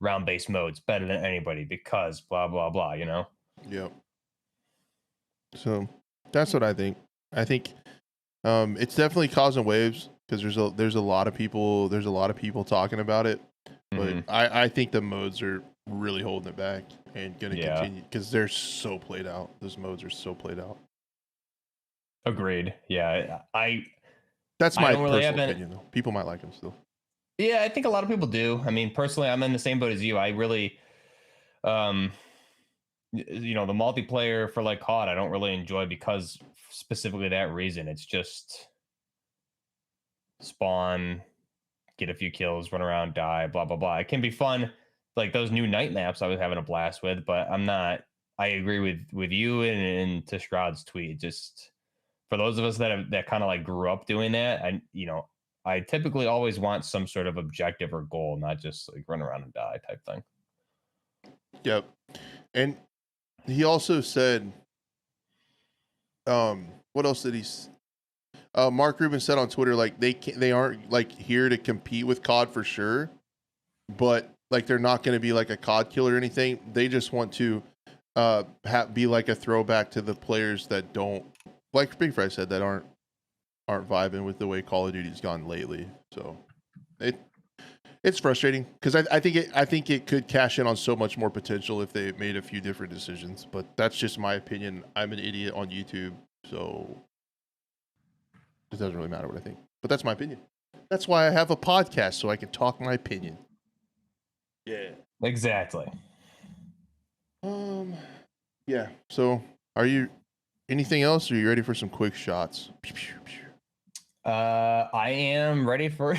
round-based modes better than anybody because blah blah blah. You know. Yep. So that's what I think. I think it's definitely causing waves, because there's a lot of people talking about it. But I think the modes are really holding it back and going to continue, because they're so played out. Those modes are so played out. Agreed. Yeah, that's my personal opinion, though. People might like them still. Yeah, I think a lot of people do. I mean, personally, I'm in the same boat as you. I really, the multiplayer for like COD, I don't really enjoy, because specifically that reason. It's just spawn, get a few kills, run around, die, blah blah blah. It can be fun, like those new night maps I was having a blast with, but I'm not. I agree with you and to Stroud's tweet. Just for those of us that kind of like grew up doing that, I typically always want some sort of objective or goal, not just like run around and die type thing. Yep. And he also said, what else did he? Mark Rubin said on Twitter, like they aren't like here to compete with COD for sure, but like they're not going to be like a COD killer or anything. They just want to be like a throwback to the players that don't, like Big Fry said, that aren't vibing with the way Call of Duty's gone lately. So it's frustrating, because I think it could cash in on so much more potential if they made a few different decisions. But that's just my opinion. I'm an idiot on YouTube, so it doesn't really matter what I think. But that's my opinion. That's why I have a podcast, so I can talk my opinion. Yeah. Exactly. Yeah. So, are you anything else, or are you ready for some quick shots? I am ready for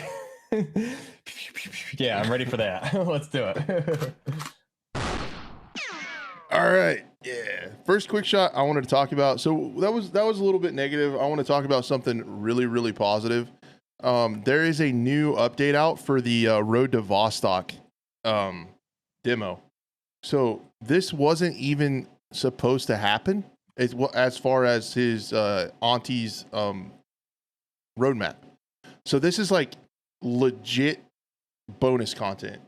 yeah, I'm ready for that. Let's do it. All right. Yeah. First quick shot I wanted to talk about. So that was a little bit negative. I want to talk about something really, really positive. There is a new update out for the Road to Vostok demo. So this wasn't even supposed to happen as far as his auntie's roadmap. So this is like legit bonus content.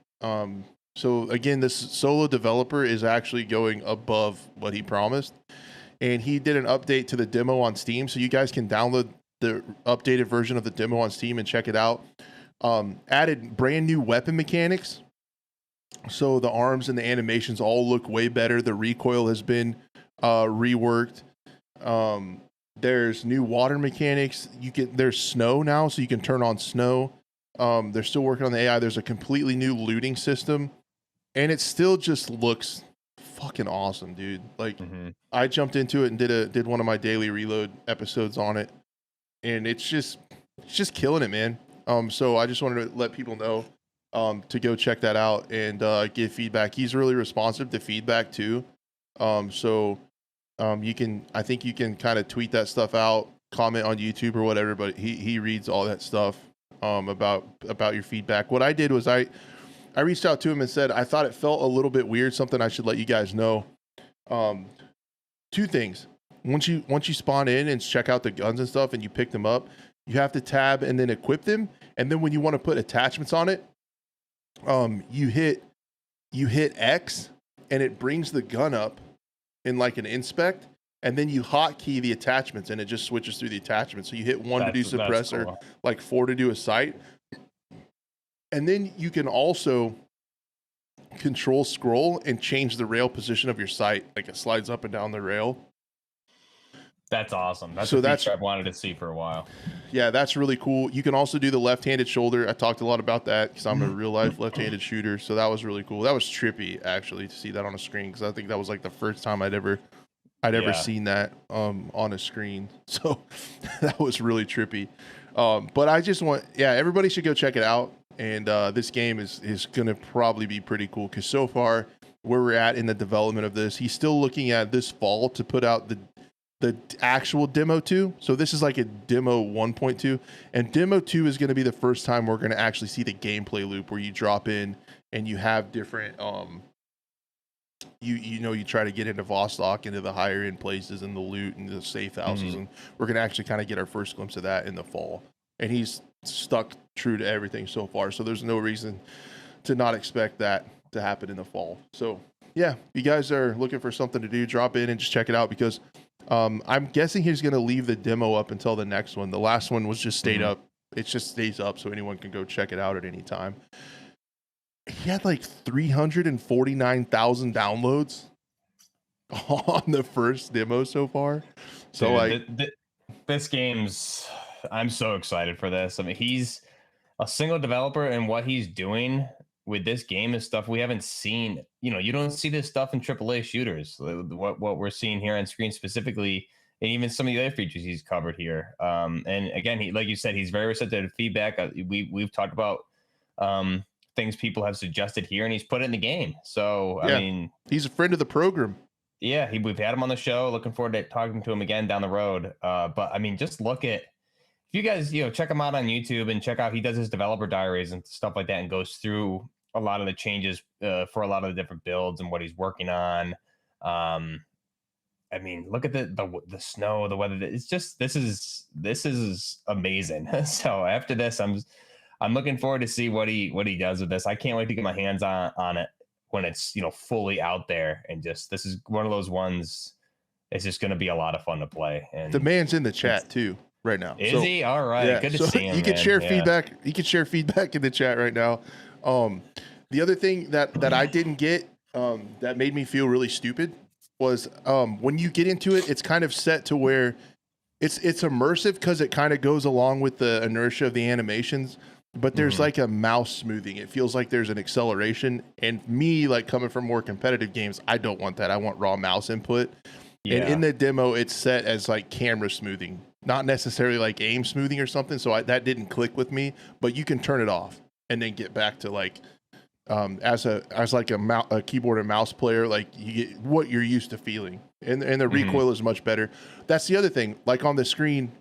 So again, this solo developer is actually going above what he promised, and he did an update to the demo on Steam, so you guys can download the updated version of the demo on Steam and check it out. Added brand new weapon mechanics, So the arms and the animations all look way better. The recoil has been reworked. There's new water mechanics. There's snow now, so you can turn on snow. They're still working on the AI. There's a completely new looting system, and it still just looks fucking awesome, dude. Like I jumped into it and did one of my daily reload episodes on it, and it's just killing it, man. So I just wanted to let people know to go check that out and give feedback. He's really responsive to feedback too. I think you can kind of tweet that stuff out, comment on YouTube or whatever, but he reads all that stuff about your feedback. What I did was I reached out to him and said I thought it felt a little bit weird, something I should let you guys know. Two things. Once you spawn in and check out the guns and stuff and you pick them up, you have to tab and then equip them. And then when you want to put attachments on it, you hit X and it brings the gun up in like an inspect, and then you hotkey the attachments and it just switches through the attachments. So you hit 1 to do suppressor, cool. Like 4 to do a sight. And then you can also control scroll and change the rail position of your sight. Like it slides up and down the rail. That's awesome. That's a feature I've wanted to see for a while. Yeah, that's really cool. You can also do the left-handed shoulder. I talked a lot about that because I'm a real-life left-handed shooter, so that was really cool. That was trippy, actually, to see that on a screen because I think that was like the first time I'd ever seen that on a screen. So that was really trippy. But I just everybody should go check it out. And this game is going to probably be pretty cool because so far where we're at in the development of this, he's still looking at this fall to put out the actual demo 2. So this is like a demo 1.2, and demo 2 is going to be the first time we're going to actually see the gameplay loop where you drop in and you have different you try to get into Vostok, into the higher end places and the loot and the safe houses, and we're going to actually kind of get our first glimpse of that in the fall. And he's stuck true to everything so far, so there's no reason to not expect that to happen in the fall. So yeah, if you guys are looking for something to do, drop in and just check it out because I'm guessing he's going to leave the demo up until the next one. The last one was just stayed up. It just stays up so anyone can go check it out at any time. He had like 349,000 downloads on the first demo so far. So dude, this game's, I'm so excited for this. I mean, he's a single developer, and what he's doing with this game is stuff we haven't seen. You don't see this stuff in AAA shooters. What we're seeing here on screen specifically, and even some of the other features he's covered here. And again, he, like you said, he's very receptive to feedback. We've talked about things people have suggested here, and he's put it in the game. So yeah, I mean, he's a friend of the program. Yeah, we've had him on the show. Looking forward to talking to him again down the road. But I mean, just look at, if you guys, check him out on YouTube and check out, he does his developer diaries and stuff like that and goes through a lot of the changes for a lot of the different builds and what he's working on. I mean, look at the snow, the weather. It's just, this is amazing. So after this, I'm looking forward to see what he does with this. I can't wait to get my hands on it when it's, fully out there. And just, this is one of those ones, it's just going to be a lot of fun to play. And the man's in the chat too right now. Is he? All right. Yeah, good to see him. You can share feedback. You can share feedback in the chat right now. The other thing that I didn't get that made me feel really stupid was when you get into it, it's kind of set to where it's immersive because it kind of goes along with the inertia of the animations, but there's like a mouse smoothing. It feels like there's an acceleration, and me, like coming from more competitive games, I don't want that. I want raw mouse input. Yeah. And in the demo, it's set as like camera smoothing, not necessarily like aim smoothing or something. So that didn't click with me, but you can turn it off and then get back to like as like a keyboard and mouse player, like you get what you're used to feeling, and the recoil is much better. That's the other thing. Like on the screen,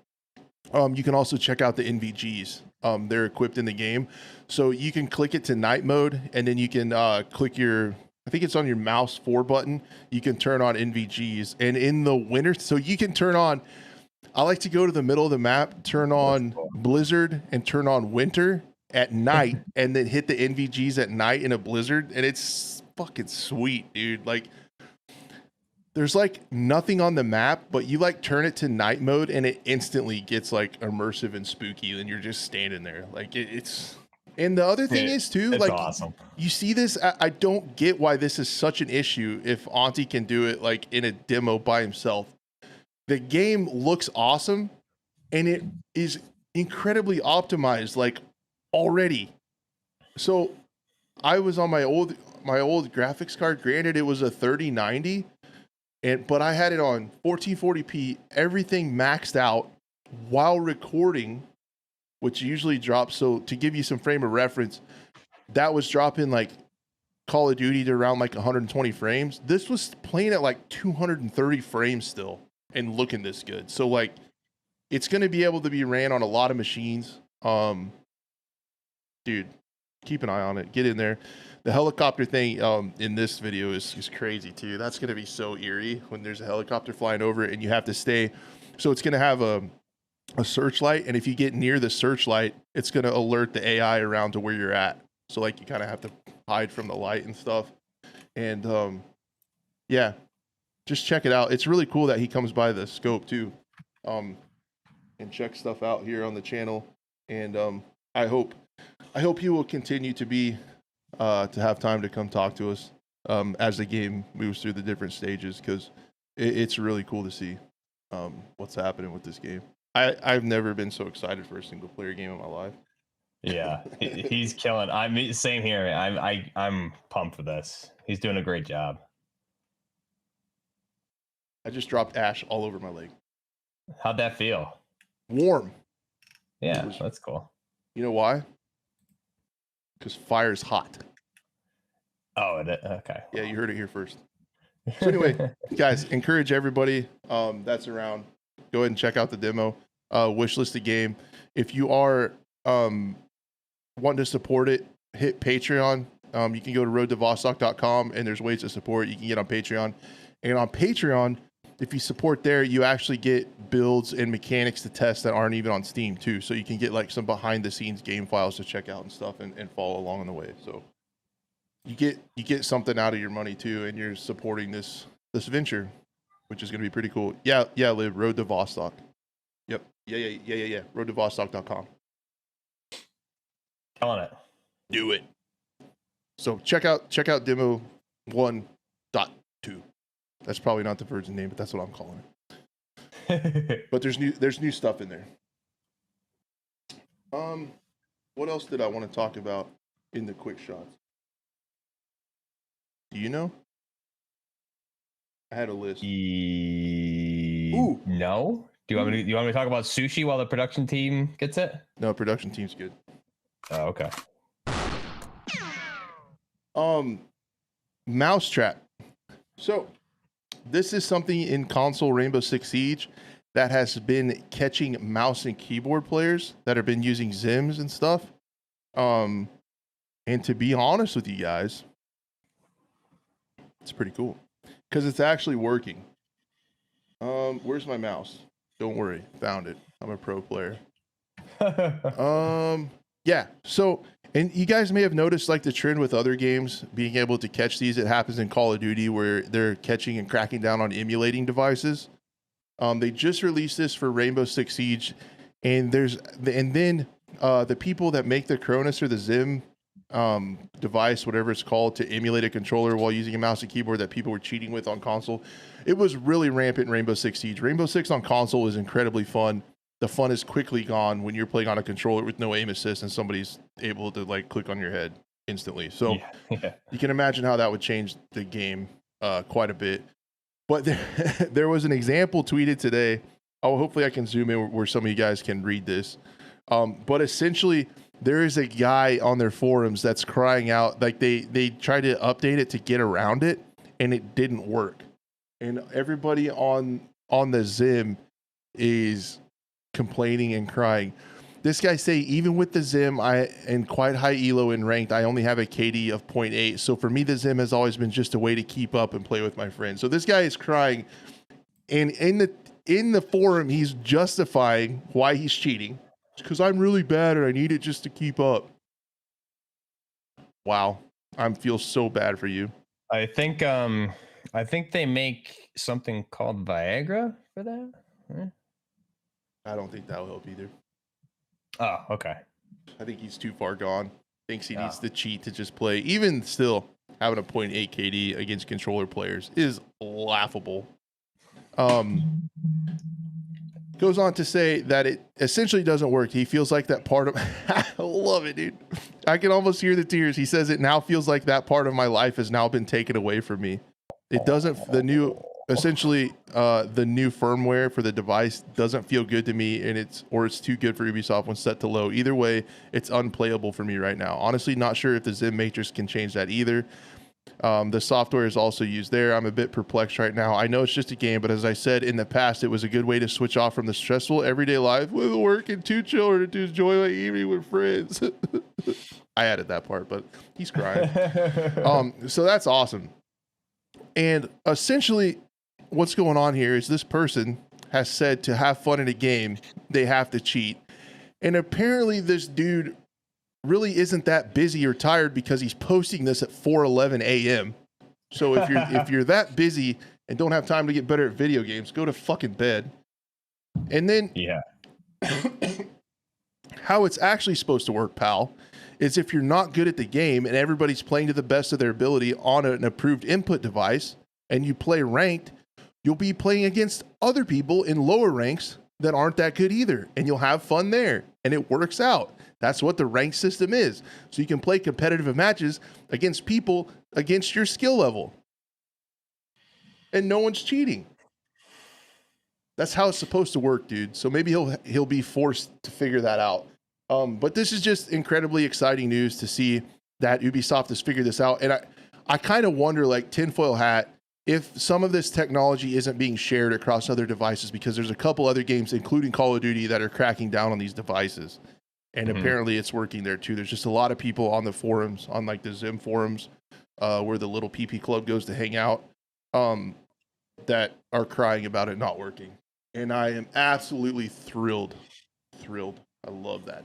you can also check out the NVGs. They're equipped in the game, so you can click it to night mode, and then you can click your, I think it's on your mouse 4 button. You can turn on NVGs, and in the winter, so you can turn on. I like to go to the middle of the map, turn on blizzard, and turn on winter at night, and then hit the NVGs at night in a blizzard, and it's fucking sweet, dude. Like, there's like nothing on the map, but you like turn it to night mode, and it instantly gets like immersive and spooky, and you're just standing there. Like it's And the other thing is too, it's like, awesome. You see this, I don't get why this is such an issue if Auntie can do it like in a demo by himself. The game looks awesome and it is incredibly optimized, like already. So I was on my old graphics card. Granted, it was a 3090, but I had it on 1440p, everything maxed out while recording, which usually drops. So to give you some frame of reference, that was dropping like Call of Duty to around like 120 frames. This was playing at like 230 frames still and looking this good. So like it's going to be able to be ran on a lot of machines. Dude, keep an eye on it. Get in there. The helicopter thing in this video is crazy too. That's going to be so eerie when there's a helicopter flying over it and you have to stay. So it's going to have a searchlight, and if you get near the searchlight, it's going to alert the AI around to where you're at. So like you kind of have to hide from the light and stuff. And yeah, just check it out. It's really cool that he comes by the scope too, and checks stuff out here on the channel. And I hope he will continue to be to have time to come talk to us as the game moves through the different stages, because it's really cool to see what's happening with this game. I've never been so excited for a single player game in my life. Yeah, he's killing. I mean, same here. I'm pumped for this. He's doing a great job. I just dropped ash all over my leg. How'd that feel? Warm. Yeah, that's cool. You know why? Because fire's hot. Oh, okay. Yeah, you heard it here first. So anyway, guys, encourage everybody that's around. Go ahead and check out the demo. Wishlist the game. If you are wanting to support it, hit Patreon. You can go to roadtovostok.com and there's ways to support. You can get on Patreon. And on Patreon, if you support there, you actually get builds and mechanics to test that aren't even on Steam too. So you can get like some behind the scenes game files to check out and stuff and follow along on the way. So you get something out of your money too, and you're supporting this venture, which is going to be pretty cool. Yeah, Liv, Road to Vostok. Yep. Yeah. roadtovostok.com. Killing it. Do it. So check out demo 1.2. That's probably not the version name, but that's what I'm calling it. But there's new stuff in there. What else did I want to talk about in the quick shots? Do you know? I had a list. Ooh. No. Do you want me to talk about sushi while the production team gets it? No, production team's good. Oh, okay. Mousetrap. So this is something in console Rainbow Six Siege that has been catching mouse and keyboard players that have been using Zims and stuff. And to be honest with you guys, it's pretty cool because it's actually working. Where's my mouse? Don't worry, found it. I'm a pro player. Yeah. So, and you guys may have noticed like the trend with other games being able to catch these. It happens in Call of Duty where they're catching and cracking down on emulating devices. They just released this for Rainbow Six Siege, and then the people that make the Cronus or the Zim device, whatever it's called, to emulate a controller while using a mouse and keyboard that people were cheating with on console. It was really rampant in Rainbow Six Siege. Rainbow Six on console is incredibly fun. The fun is quickly gone when you're playing on a controller with no aim assist and somebody's able to like click on your head instantly. So you can imagine how that would change the game quite a bit. But there was an example tweeted today. Oh, hopefully I can zoom in where some of you guys can read this. But essentially, there is a guy on their forums that's crying out, like they tried to update it to get around it, and it didn't work. And everybody on the Zim is complaining and crying. This guy say, even with the Zim, and quite high elo in ranked, I only have a KD of 0.8. So for me, the Zim has always been just a way to keep up and play with my friends. So this guy is crying, and in the forum, he's justifying why he's cheating. It's because I'm really bad and I need it just to keep up. Wow, I feel so bad for you. I think they make something called Viagra for that. I don't think that will help either. Oh, okay. I think he's too far gone. thinks he needs to cheat to just play. Even still, having a 0.8 KD against controller players is laughable. Goes on to say that it essentially doesn't work. He feels like that part of I love it, dude. I can almost hear the tears. He says it now feels like that part of my life has now been taken away from me. It doesn't, the new firmware for the device doesn't feel good to me, and it's too good for Ubisoft when set to low. Either way, it's unplayable for me right now. Honestly, not sure if the Zim Matrix can change that either. The software is also used there. I'm a bit perplexed right now. I know it's just a game, but as I said in the past, it was a good way to switch off from the stressful everyday life with work and 2 children to enjoy my evening with friends. I added that part, but he's crying. So that's awesome. And essentially what's going on here is this person has said to have fun in a game, they have to cheat. And apparently this dude really isn't that busy or tired because he's posting this at 4:11 a.m. So if you're that busy and don't have time to get better at video games, go to fucking bed. And then how it's actually supposed to work, pal, is if you're not good at the game and everybody's playing to the best of their ability on an approved input device and you play ranked, you'll be playing against other people in lower ranks that aren't that good either. And you'll have fun there and it works out. That's what the rank system is. So you can play competitive matches against people against your skill level. And no one's cheating. That's how it's supposed to work, dude. So maybe he'll be forced to figure that out. But this is just incredibly exciting news to see that Ubisoft has figured this out. And I kind of wonder, like tinfoil hat, if some of this technology isn't being shared across other devices, because there's a couple other games, including Call of Duty, that are cracking down on these devices. And apparently it's working there too. There's just a lot of people on the forums, on like the Zim forums, where the little PP club goes to hang out, that are crying about it not working. And I am absolutely thrilled. I love that.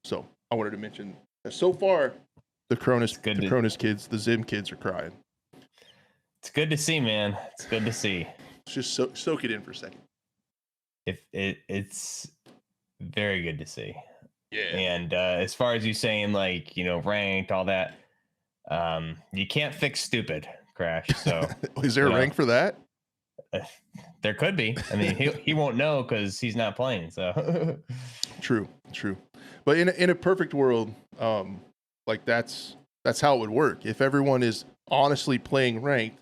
So I wanted to mention that so far, the Cronus kids, the Zim kids are crying. It's good to see, man. It's good to see. Just soak it in for a second. It's very good to see. Yeah. And as far as you saying, like, you know, ranked, all that, you can't fix stupid, Crash. So is there a rank for that? There could be. I mean, he won't know because he's not playing. So True. But in a perfect world, like that's how it would work. If everyone is honestly playing ranked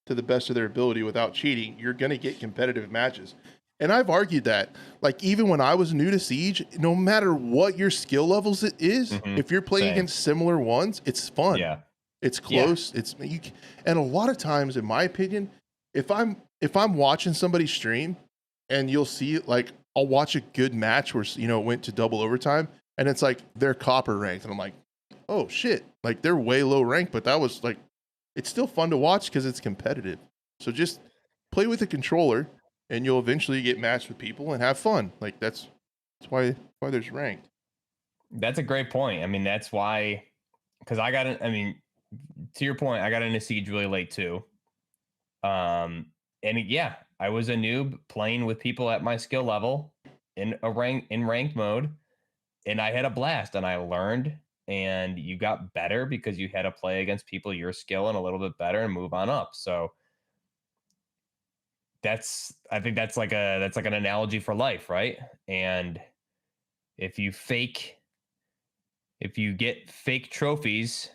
to the best of their ability without cheating, you're going to get competitive matches. And I've argued that, like, even when I was new to Siege, no matter what your skill levels it is, if you're playing against similar ones, it's fun. Yeah. It's close. Yeah. And a lot of times, in my opinion, if I'm watching somebody stream and you'll see, like, I'll watch a good match where, you know, it went to double overtime and it's like they're copper ranked. And I'm like, oh shit, like they're way low ranked, but that was like, it's still fun to watch because it's competitive. So just play with a controller and you'll eventually get matched with people and have fun. Like that's why there's ranked. That's a great point. I mean, that's why, because to your point, I got into Siege really late too. And yeah, I was a noob playing with people at my skill level in ranked mode, and I had a blast and I learned, and you got better because you had to play against people your skill and a little bit better and move on up. So I think that's like an analogy for life, right? And if you get fake trophies,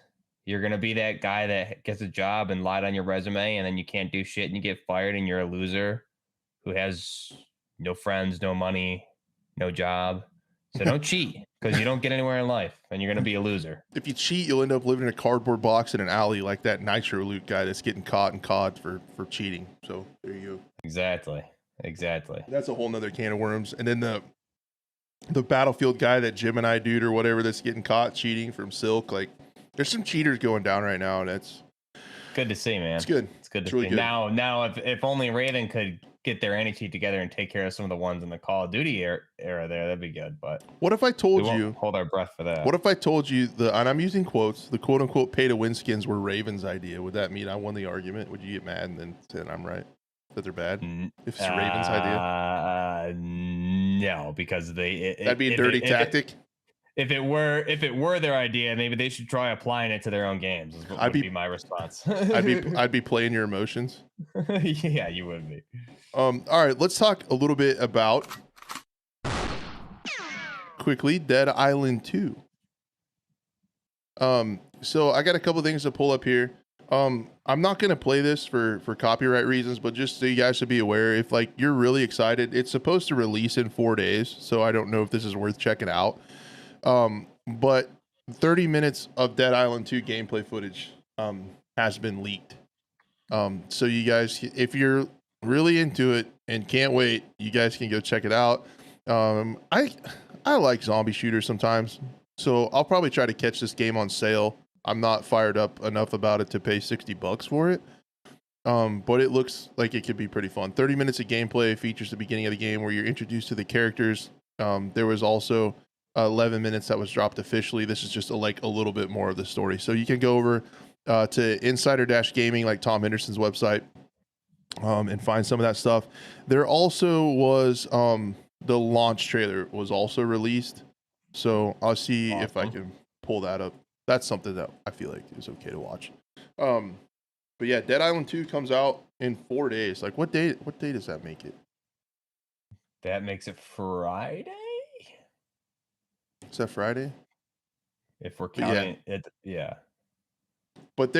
you're going to be that guy that gets a job and lied on your resume, and then you can't do shit and you get fired and you're a loser who has no friends, no money, no job. So don't cheat because you don't get anywhere in life and you're going to be a loser. If you cheat, you'll end up living in a cardboard box in an alley like that Nitro Loot guy that's getting caught in COD for cheating. So there you go. Exactly. That's a whole nother can of worms. And then the Battlefield guy, that Gemini dude or whatever, that's getting caught cheating from Silk, like, there's some cheaters going down right now, and it's good to see, man. It's good. It's good to really see. Good. Now, if only Raven could get their anti-cheat together and take care of some of the ones in the Call of Duty era there, that'd be good. But what if I told you? Hold our breath for that. What if I told you and I'm using quotes, the quote unquote pay to win skins were Raven's idea? Would that mean I won the argument? Would you get mad and then say I'm right, that they're bad? If it's Raven's idea? No, because that'd be a dirty tactic. if it were their idea, maybe they should try applying it to their own games. Would be my response. I'd be playing your emotions. Yeah, you would be. All right, let's talk a little bit about quickly Dead Island 2. So I got a couple things to pull up here. I'm not gonna play this for copyright reasons, but just so you guys should be aware, if like you're really excited, it's supposed to release in 4 days, so I don't know if this is worth checking out. But 30 minutes of Dead Island 2 gameplay footage has been leaked. So you guys, if you're really into it and can't wait, you guys can go check it out. I like zombie shooters sometimes, so I'll probably try to catch this game on sale. I'm not fired up enough about it to pay $60 for it. But it looks like it could be pretty fun. 30 minutes of gameplay features the beginning of the game where you're introduced to the characters. There was also 11 minutes that was dropped officially. This is just a little bit more of the story. So you can go over to Insider-Gaming, like Tom Henderson's website, and find some of that stuff. There also was the launch trailer was also released. So I'll see if I can pull that up. That's something that I feel like is okay to watch. But yeah, Dead Island 2 comes out in 4 days. Like what day does that make it? That makes it Friday? Is that Friday? If we're counting it, yeah. But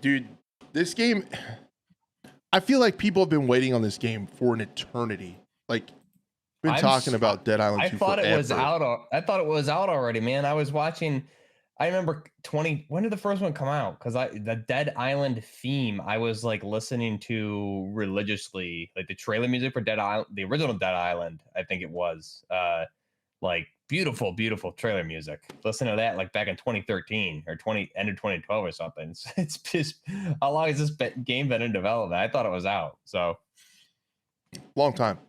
dude, this game, I feel like people have been waiting on this game for an eternity. Like, been talking about Dead Island 2 I thought forever. it was out. I thought it was out already, man. I was watching. I remember when did the first one come out? Because the Dead Island theme, I was like listening to religiously, like the trailer music for Dead Island, the original Dead Island, I think it was. Like beautiful, beautiful trailer music. Listen to that like back in 2013 or end of 2012 or something. It's just, how long has this game been in development? I thought it was out. So long time.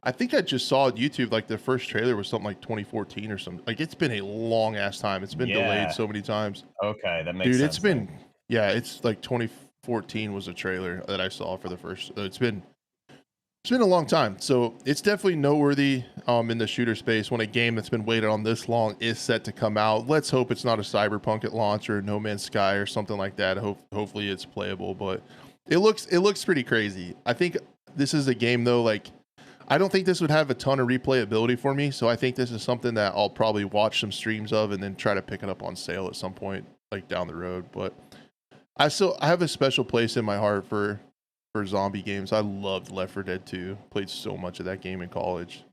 I think I just saw on YouTube like the first trailer was something like 2014 or something. Like it's been a long ass time. It's been delayed so many times. Okay, that makes sense. Dude, it's been it's like 2014 was a trailer that I saw for the first. It's been a long time. So it's definitely noteworthy in the shooter space when a game that's been waited on this long is set to come out. Let's hope it's not a Cyberpunk at launch or No Man's Sky or something like that. Hopefully it's playable, but it looks pretty crazy. I think this is a game though, like I don't think this would have a ton of replayability for me, so I think this is something that I'll probably watch some streams of and then try to pick it up on sale at some point, like down the road. But I have a special place in my heart for zombie games. I loved Left 4 Dead 2. Played so much of that game in college.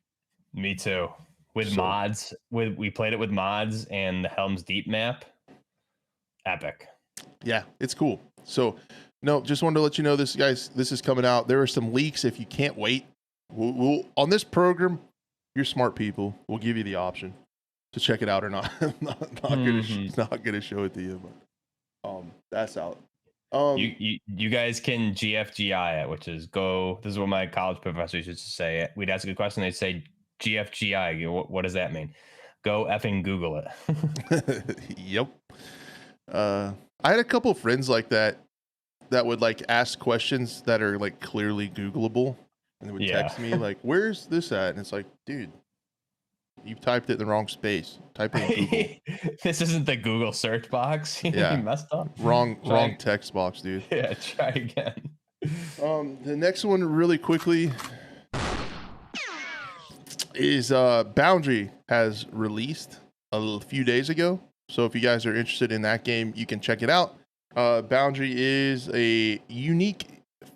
Me too. With mods, we played it with mods and the Helm's Deep map. Epic. Yeah, it's cool. So, no, just wanted to let you know this, guys. This is coming out. There are some leaks. If you can't wait, we'll on this program, you're smart people. We'll give you the option to check it out or not. not gonna show it to you, but that's out. You guys can GFGI it, which is go. This is what my college professor used to say. We'd ask a question, they'd say GFGI. What does that mean? Go effing Google it. Yep. I had a couple friends like that would like ask questions that are like clearly Googleable, and they would text me like, "Where's this at?" And it's like, dude, you typed it in the wrong space. Type it in Google. This isn't the Google search box. You messed up. Wrong text box, dude. Yeah, try again. The next one really quickly is Boundary has released a few days ago. So if you guys are interested in that game, you can check it out. Boundary is a unique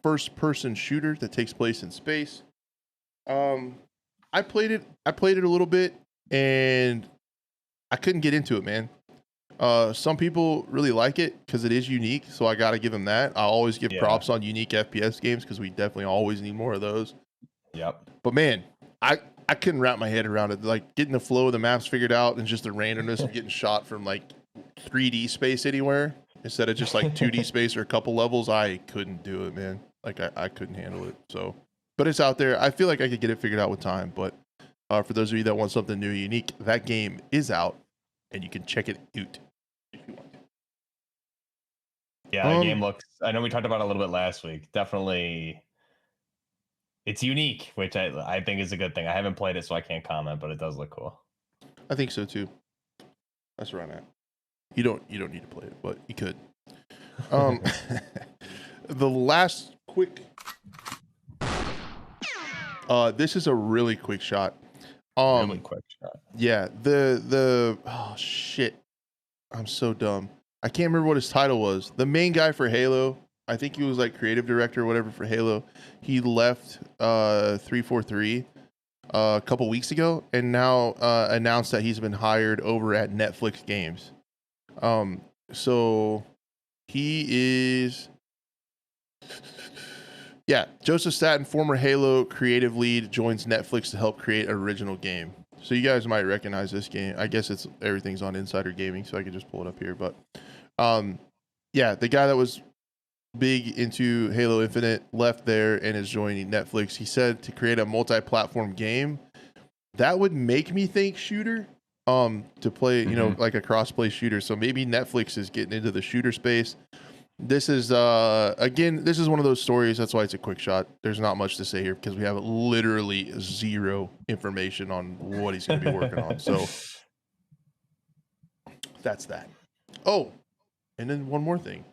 first-person shooter that takes place in space. I played it a little bit and I couldn't get into it, man. Some people really like it because it is unique, so I got to give them that. I always give props on unique FPS games because we definitely always need more of those. Yep. But man, I couldn't wrap my head around it. Like getting the flow of the maps figured out and just the randomness of getting shot from like 3D space anywhere instead of just like 2D space or a couple levels. I couldn't do it, man. Like I couldn't handle it. So, but it's out there. I feel like I could get it figured out with time. But for those of you that want something new, unique, that game is out and you can check it out if you want to. Yeah, the game looks, I know we talked about it a little bit last week. Definitely, it's unique, which I think is a good thing. I haven't played it, so I can't comment, but it does look cool. I think so too. That's where I'm at. You don't need to play it, but you could. The last quick. This is a really quick shot. Really quick shot. Yeah. Oh shit. I'm so dumb. I can't remember what his title was. The main guy for Halo. I think he was like creative director or whatever for Halo. He left 343 a couple weeks ago, and now announced that he's been hired over at Netflix Games. So he is, Joseph Staten, former Halo creative lead, joins Netflix to help create an original game. So you guys might recognize this game. I guess everything's on Insider Gaming, so I can just pull it up here. But the guy that was big into Halo Infinite left there and is joining Netflix. He said to create a multi-platform game. That would make me think shooter. To play, like a cross-play shooter. So maybe Netflix is getting into the shooter space. This is this is one of those stories. That's why it's a quick shot. There's not much to say here because we have literally zero information on what he's going to be working on. So that's that. Oh, and then one more thing.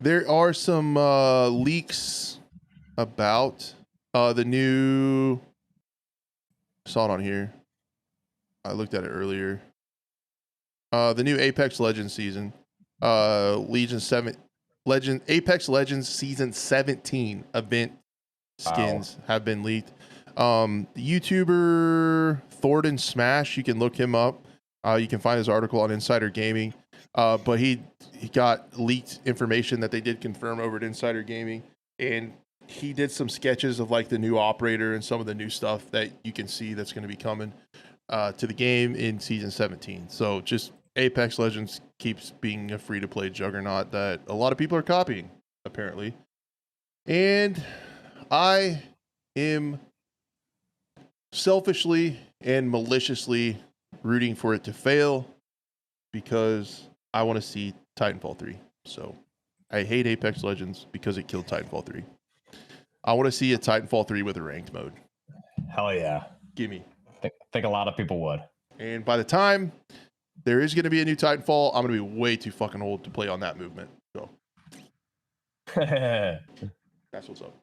There are some leaks about the new. Saw it on here. I looked at it earlier. The new Apex Legends season, Apex Legends season 17 event skins have been leaked. YouTuber Thornton Smash, you can look him up. You can find his article on Insider Gaming. But he got leaked information that they did confirm over at Insider Gaming, and he did some sketches of like the new operator and some of the new stuff that you can see that's going to be coming to the game in season 17. So just Apex Legends keeps being a free-to-play juggernaut that a lot of people are copying, apparently. And I am selfishly and maliciously rooting for it to fail because I want to see Titanfall 3. So I hate Apex Legends because it killed Titanfall 3. I want to see a Titanfall 3 with a ranked mode. Hell yeah. Gimme. I think a lot of people would. And by the time there is going to be a new Titanfall, I'm going to be way too fucking old to play on that movement. So that's what's up.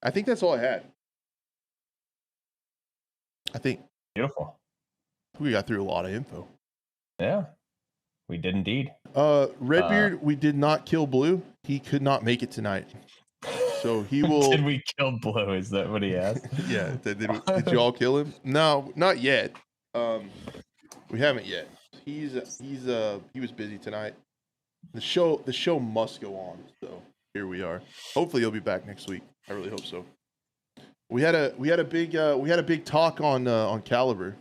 I think that's all I had. I think. Beautiful. We got through a lot of info. Yeah, we did indeed. Redbeard, we did not kill Blue. He could not make it tonight. So he will. Did we kill Blue? Is that what he asked? Yeah. Did you all kill him? No, not yet. We haven't yet. He was busy tonight. The show must go on. So here we are. Hopefully he'll be back next week. I really hope so. We had a big talk on Caliber.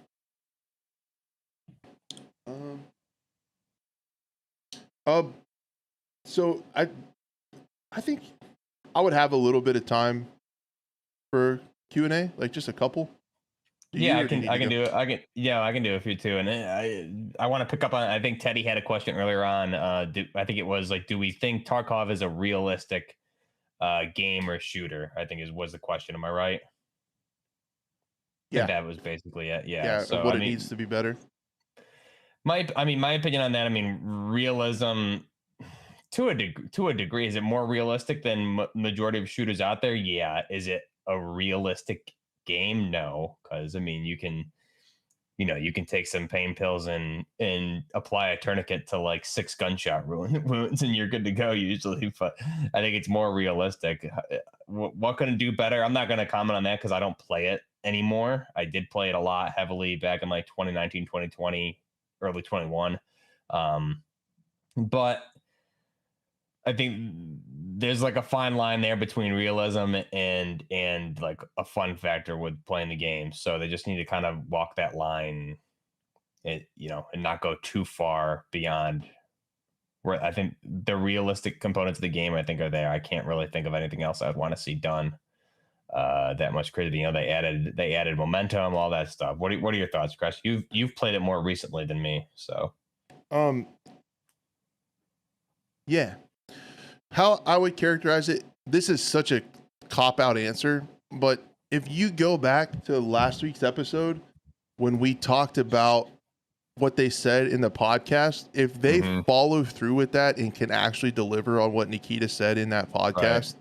So I think I would have a little bit of time for Q&A, like just a couple. I can do it. I can do a few too. And I want to pick up on. I think Teddy had a question earlier on. I think it was like, do we think Tarkov is a realistic game or shooter? I think was the question. Am I right? Yeah, that was basically it. Yeah. So what needs to be better. My opinion on that. I mean, realism to a degree. Is it more realistic than majority of shooters out there? Yeah. Is it a realistic game? No, because I mean, you can take some pain pills and apply a tourniquet to like 6 gunshot wounds and you're good to go usually. But I think it's more realistic. What can it do better? I'm not going to comment on that because I don't play it anymore. I did play it a lot heavily back in like 2019, 2020, early 21. But I think there's like a fine line there between realism and like a fun factor with playing the game. So they just need to kind of walk that line and not go too far beyond where I think the realistic components of the game I think are there. I can't really think of anything else I'd want to see done that much crazy. They added momentum, all that stuff. What are your thoughts, Crash? You've played it more recently than me, so. Yeah. How I would characterize it, this is such a cop-out answer, but if you go back to last week's episode, when we talked about what they said in the podcast, if they follow through with that and can actually deliver on what Nikita said in that podcast,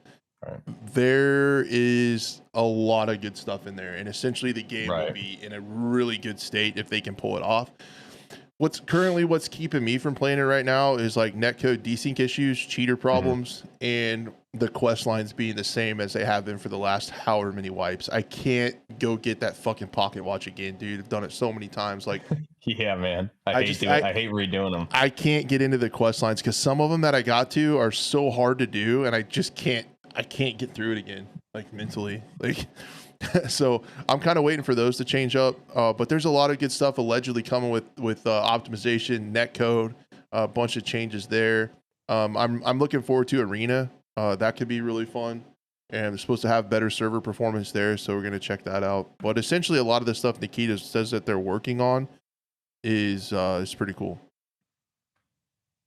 there is a lot of good stuff in there. And essentially the game will be in a really good state if they can pull it off. What's keeping me from playing it right now is like netcode desync issues, cheater problems, and the quest lines being the same as they have been for the last however many wipes. I can't go get that fucking pocket watch again, dude. I've done it so many times. Like, yeah, man, I hate redoing them. I can't get into the quest lines because some of them that I got to are so hard to do, and I just can't. I can't get through it again, like mentally. Like, so I'm kind of waiting for those to change up. But there's a lot of good stuff allegedly coming with optimization, netcode, a bunch of changes there. I'm looking forward to Arena. That could be really fun, and it's supposed to have better server performance there. So we're gonna check that out. But essentially, a lot of the stuff Nikita says that they're working on is pretty cool.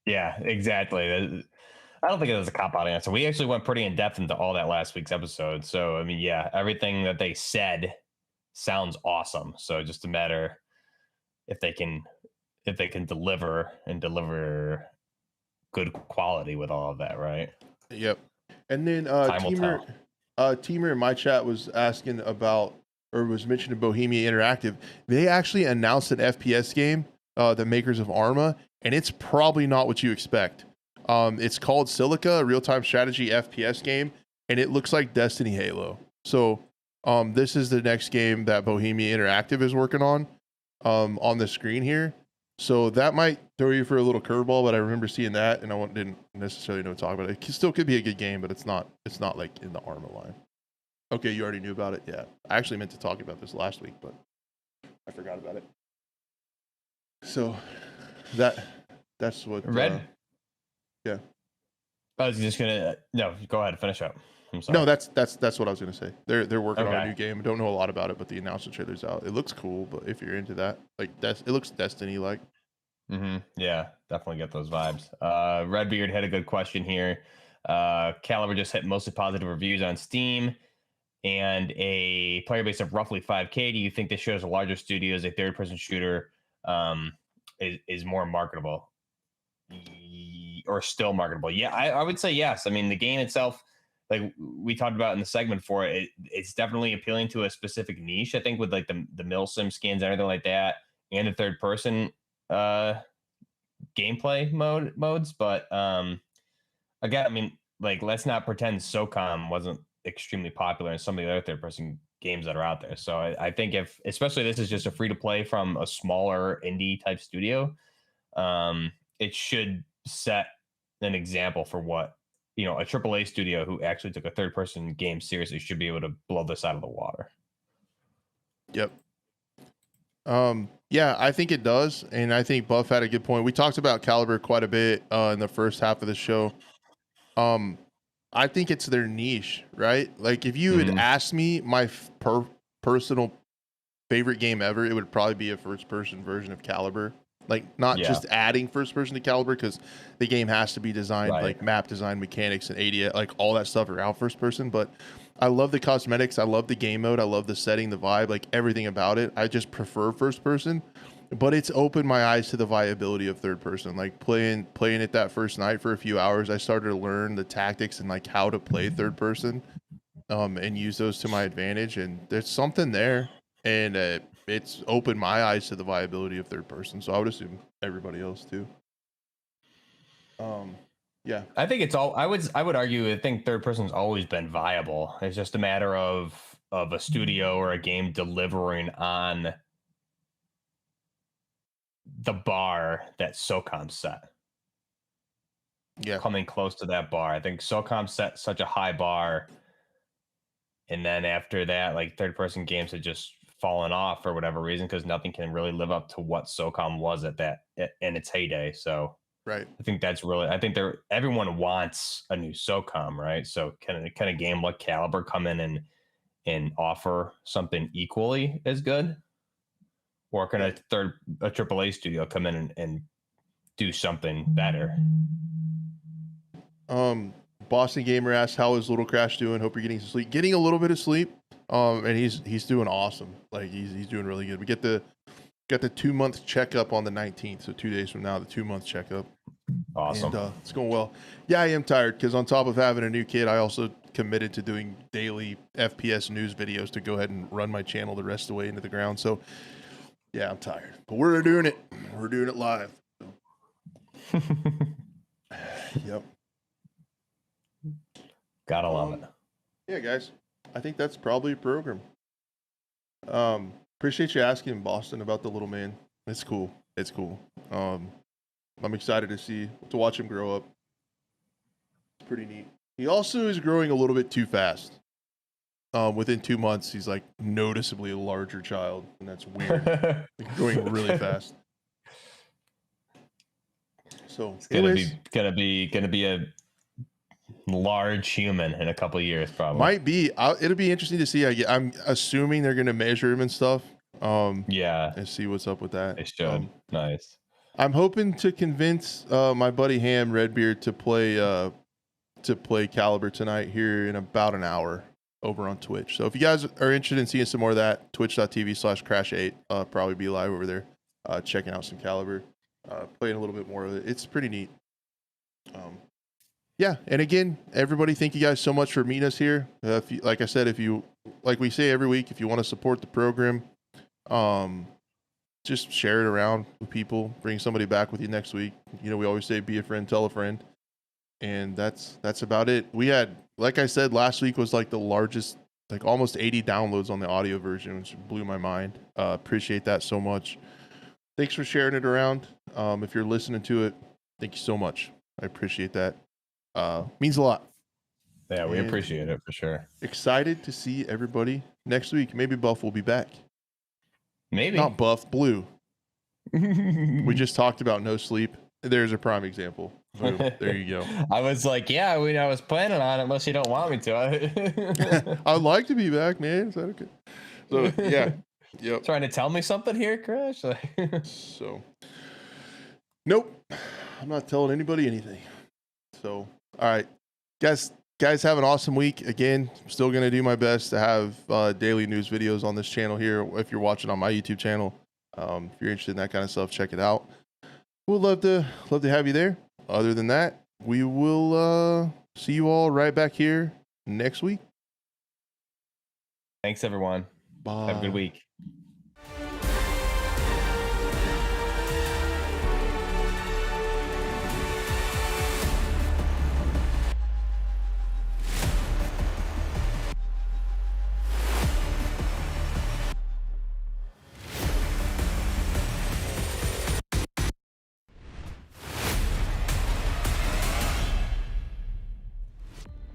Yeah, exactly. I don't think it was a cop-out answer. We actually went pretty in depth into all that last week's episode. So I mean, yeah, everything that they said sounds awesome. So just a matter if they can deliver good quality with all of that, right? Yep. And then Teamer in my chat was asking about, or was mentioning Bohemia Interactive. They actually announced an FPS game, the makers of Arma, and it's probably not what you expect. It's called Silica, a real-time strategy FPS game, and it looks like Destiny Halo. So this is the next game that Bohemia Interactive is working on the screen here. So that might throw you for a little curveball, but I remember seeing that, and I didn't necessarily know what to talk about it. It still could be a good game, but it's not like in the Arma line. Okay, you already knew about it? Yeah. I actually meant to talk about this last week, but I forgot about it. So that's what... Red? Yeah. I was just gonna go ahead, finish up. I'm sorry. No, that's what I was gonna say. They're working on a new game. I don't know a lot about it, but the announcement trailer's out. It looks cool, but if you're into that, like it looks Destiny like. Yeah, definitely get those vibes. Redbeard had a good question here. Caliber just hit mostly positive reviews on Steam and a player base of roughly 5K. Do you think this shows a larger studio as a third-person shooter is more marketable? Or still marketable? Yeah, I would say yes. I mean, the game itself, like we talked about in the segment for it, it's definitely appealing to a specific niche. I think with like the milsim skins and everything like that, and the third person gameplay modes. But again, I mean, like let's not pretend SOCOM wasn't extremely popular in some of the other third person games that are out there. So I think if especially this is just a free to play from a smaller indie type studio, it should set an example for what a AAA studio who actually took a third person game seriously should be able to blow this out of the water. Yep. Yeah, I think it does, and I think Buff had a good point. We talked about Caliber quite a bit in the first half of the show. I think it's their niche, right? Like if you had asked me my personal favorite game ever, it would probably be a first person version of Caliber. Like not just adding first person to Caliber, because the game has to be designed like map design, mechanics, and ADS, like all that stuff around first person. But I love the cosmetics, I love the game mode, I love the setting, the vibe, like everything about it. I just prefer first person, but it's opened my eyes to the viability of third person. Like playing it that first night for a few hours, I started to learn the tactics and like how to play third person, and use those to my advantage. And there's something there, and it's opened my eyes to the viability of third person. So I would assume everybody else too. Yeah, I think it's all. I would argue. I think third person's always been viable. It's just a matter of a studio or a game delivering on the bar that SOCOM set. Yeah, coming close to that bar. I think SOCOM set such a high bar, and then after that, like third person games had just fallen off for whatever reason because nothing can really live up to what SOCOM was in its heyday. So. right. I think that's really. I think everyone wants a new SOCOM, right? So can a game like Caliber come in and offer something equally as good, or can a AAA studio come in and do something better? Boston Gamer asks, how is Little Crash doing? Hope you're getting some sleep. Getting a little bit of sleep. And he's doing awesome. Like he's doing really good. We get the Got the 2-month checkup on the 19th, so 2 days from now, the 2-month checkup. Awesome. And it's going well. Yeah, I am tired because on top of having a new kid, I also committed to doing daily FPS news videos to go ahead and run my channel the rest of the way into the ground. So yeah, I'm tired, but we're doing it. We're doing it live. So. Yep. Gotta love it. Yeah, guys, I think that's probably a program. Appreciate you asking Boston about the little man. It's cool. It's cool. I'm excited to watch him grow up. It's pretty neat. He also is growing a little bit too fast. Within 2 months, he's like noticeably a larger child, and that's weird. He's growing really fast. So it's gonna be a large human in a couple of years, probably. Might be. It'll be interesting to see. I'm assuming they're gonna measure him and stuff. Yeah, and see what's up with that. They should. Nice. I'm hoping to convince my buddy Ham Redbeard to play Caliber tonight here in about an hour over on Twitch. So if you guys are interested in seeing some more of that, twitch.tv/crash8, probably be live over there, checking out some Caliber, playing a little bit more of it. It's pretty neat. Yeah, and again, everybody, thank you guys so much for meeting us here. Like I said, like we say every week, if you want to support the program, just share it around with people. Bring somebody back with you next week. You know, we always say, be a friend, tell a friend. And that's about it. We had, like I said, last week was like the largest, like almost 80 downloads on the audio version, which blew my mind. Appreciate that so much. Thanks for sharing it around. If you're listening to it, thank you so much. I appreciate that. Means a lot. Yeah, we appreciate it for sure. Excited to see everybody next week. Maybe Buff will be back. Maybe. Not Buff, Blue. We just talked about no sleep. There's a prime example. Boom. There you go. I was like, yeah, I was planning on it, unless you don't want me to. I'd like to be back, man. Is that okay? So yeah. Yep. Trying to tell me something here, Crash? So nope. I'm not telling anybody anything. So all right. Guys have an awesome week. Again, I'm still gonna do my best to have daily news videos on this channel here. If you're watching on my YouTube channel, if you're interested in that kind of stuff, check it out. We'd love to have you there. Other than that, we will see you all right back here next week. Thanks, everyone. Bye. Have a good week.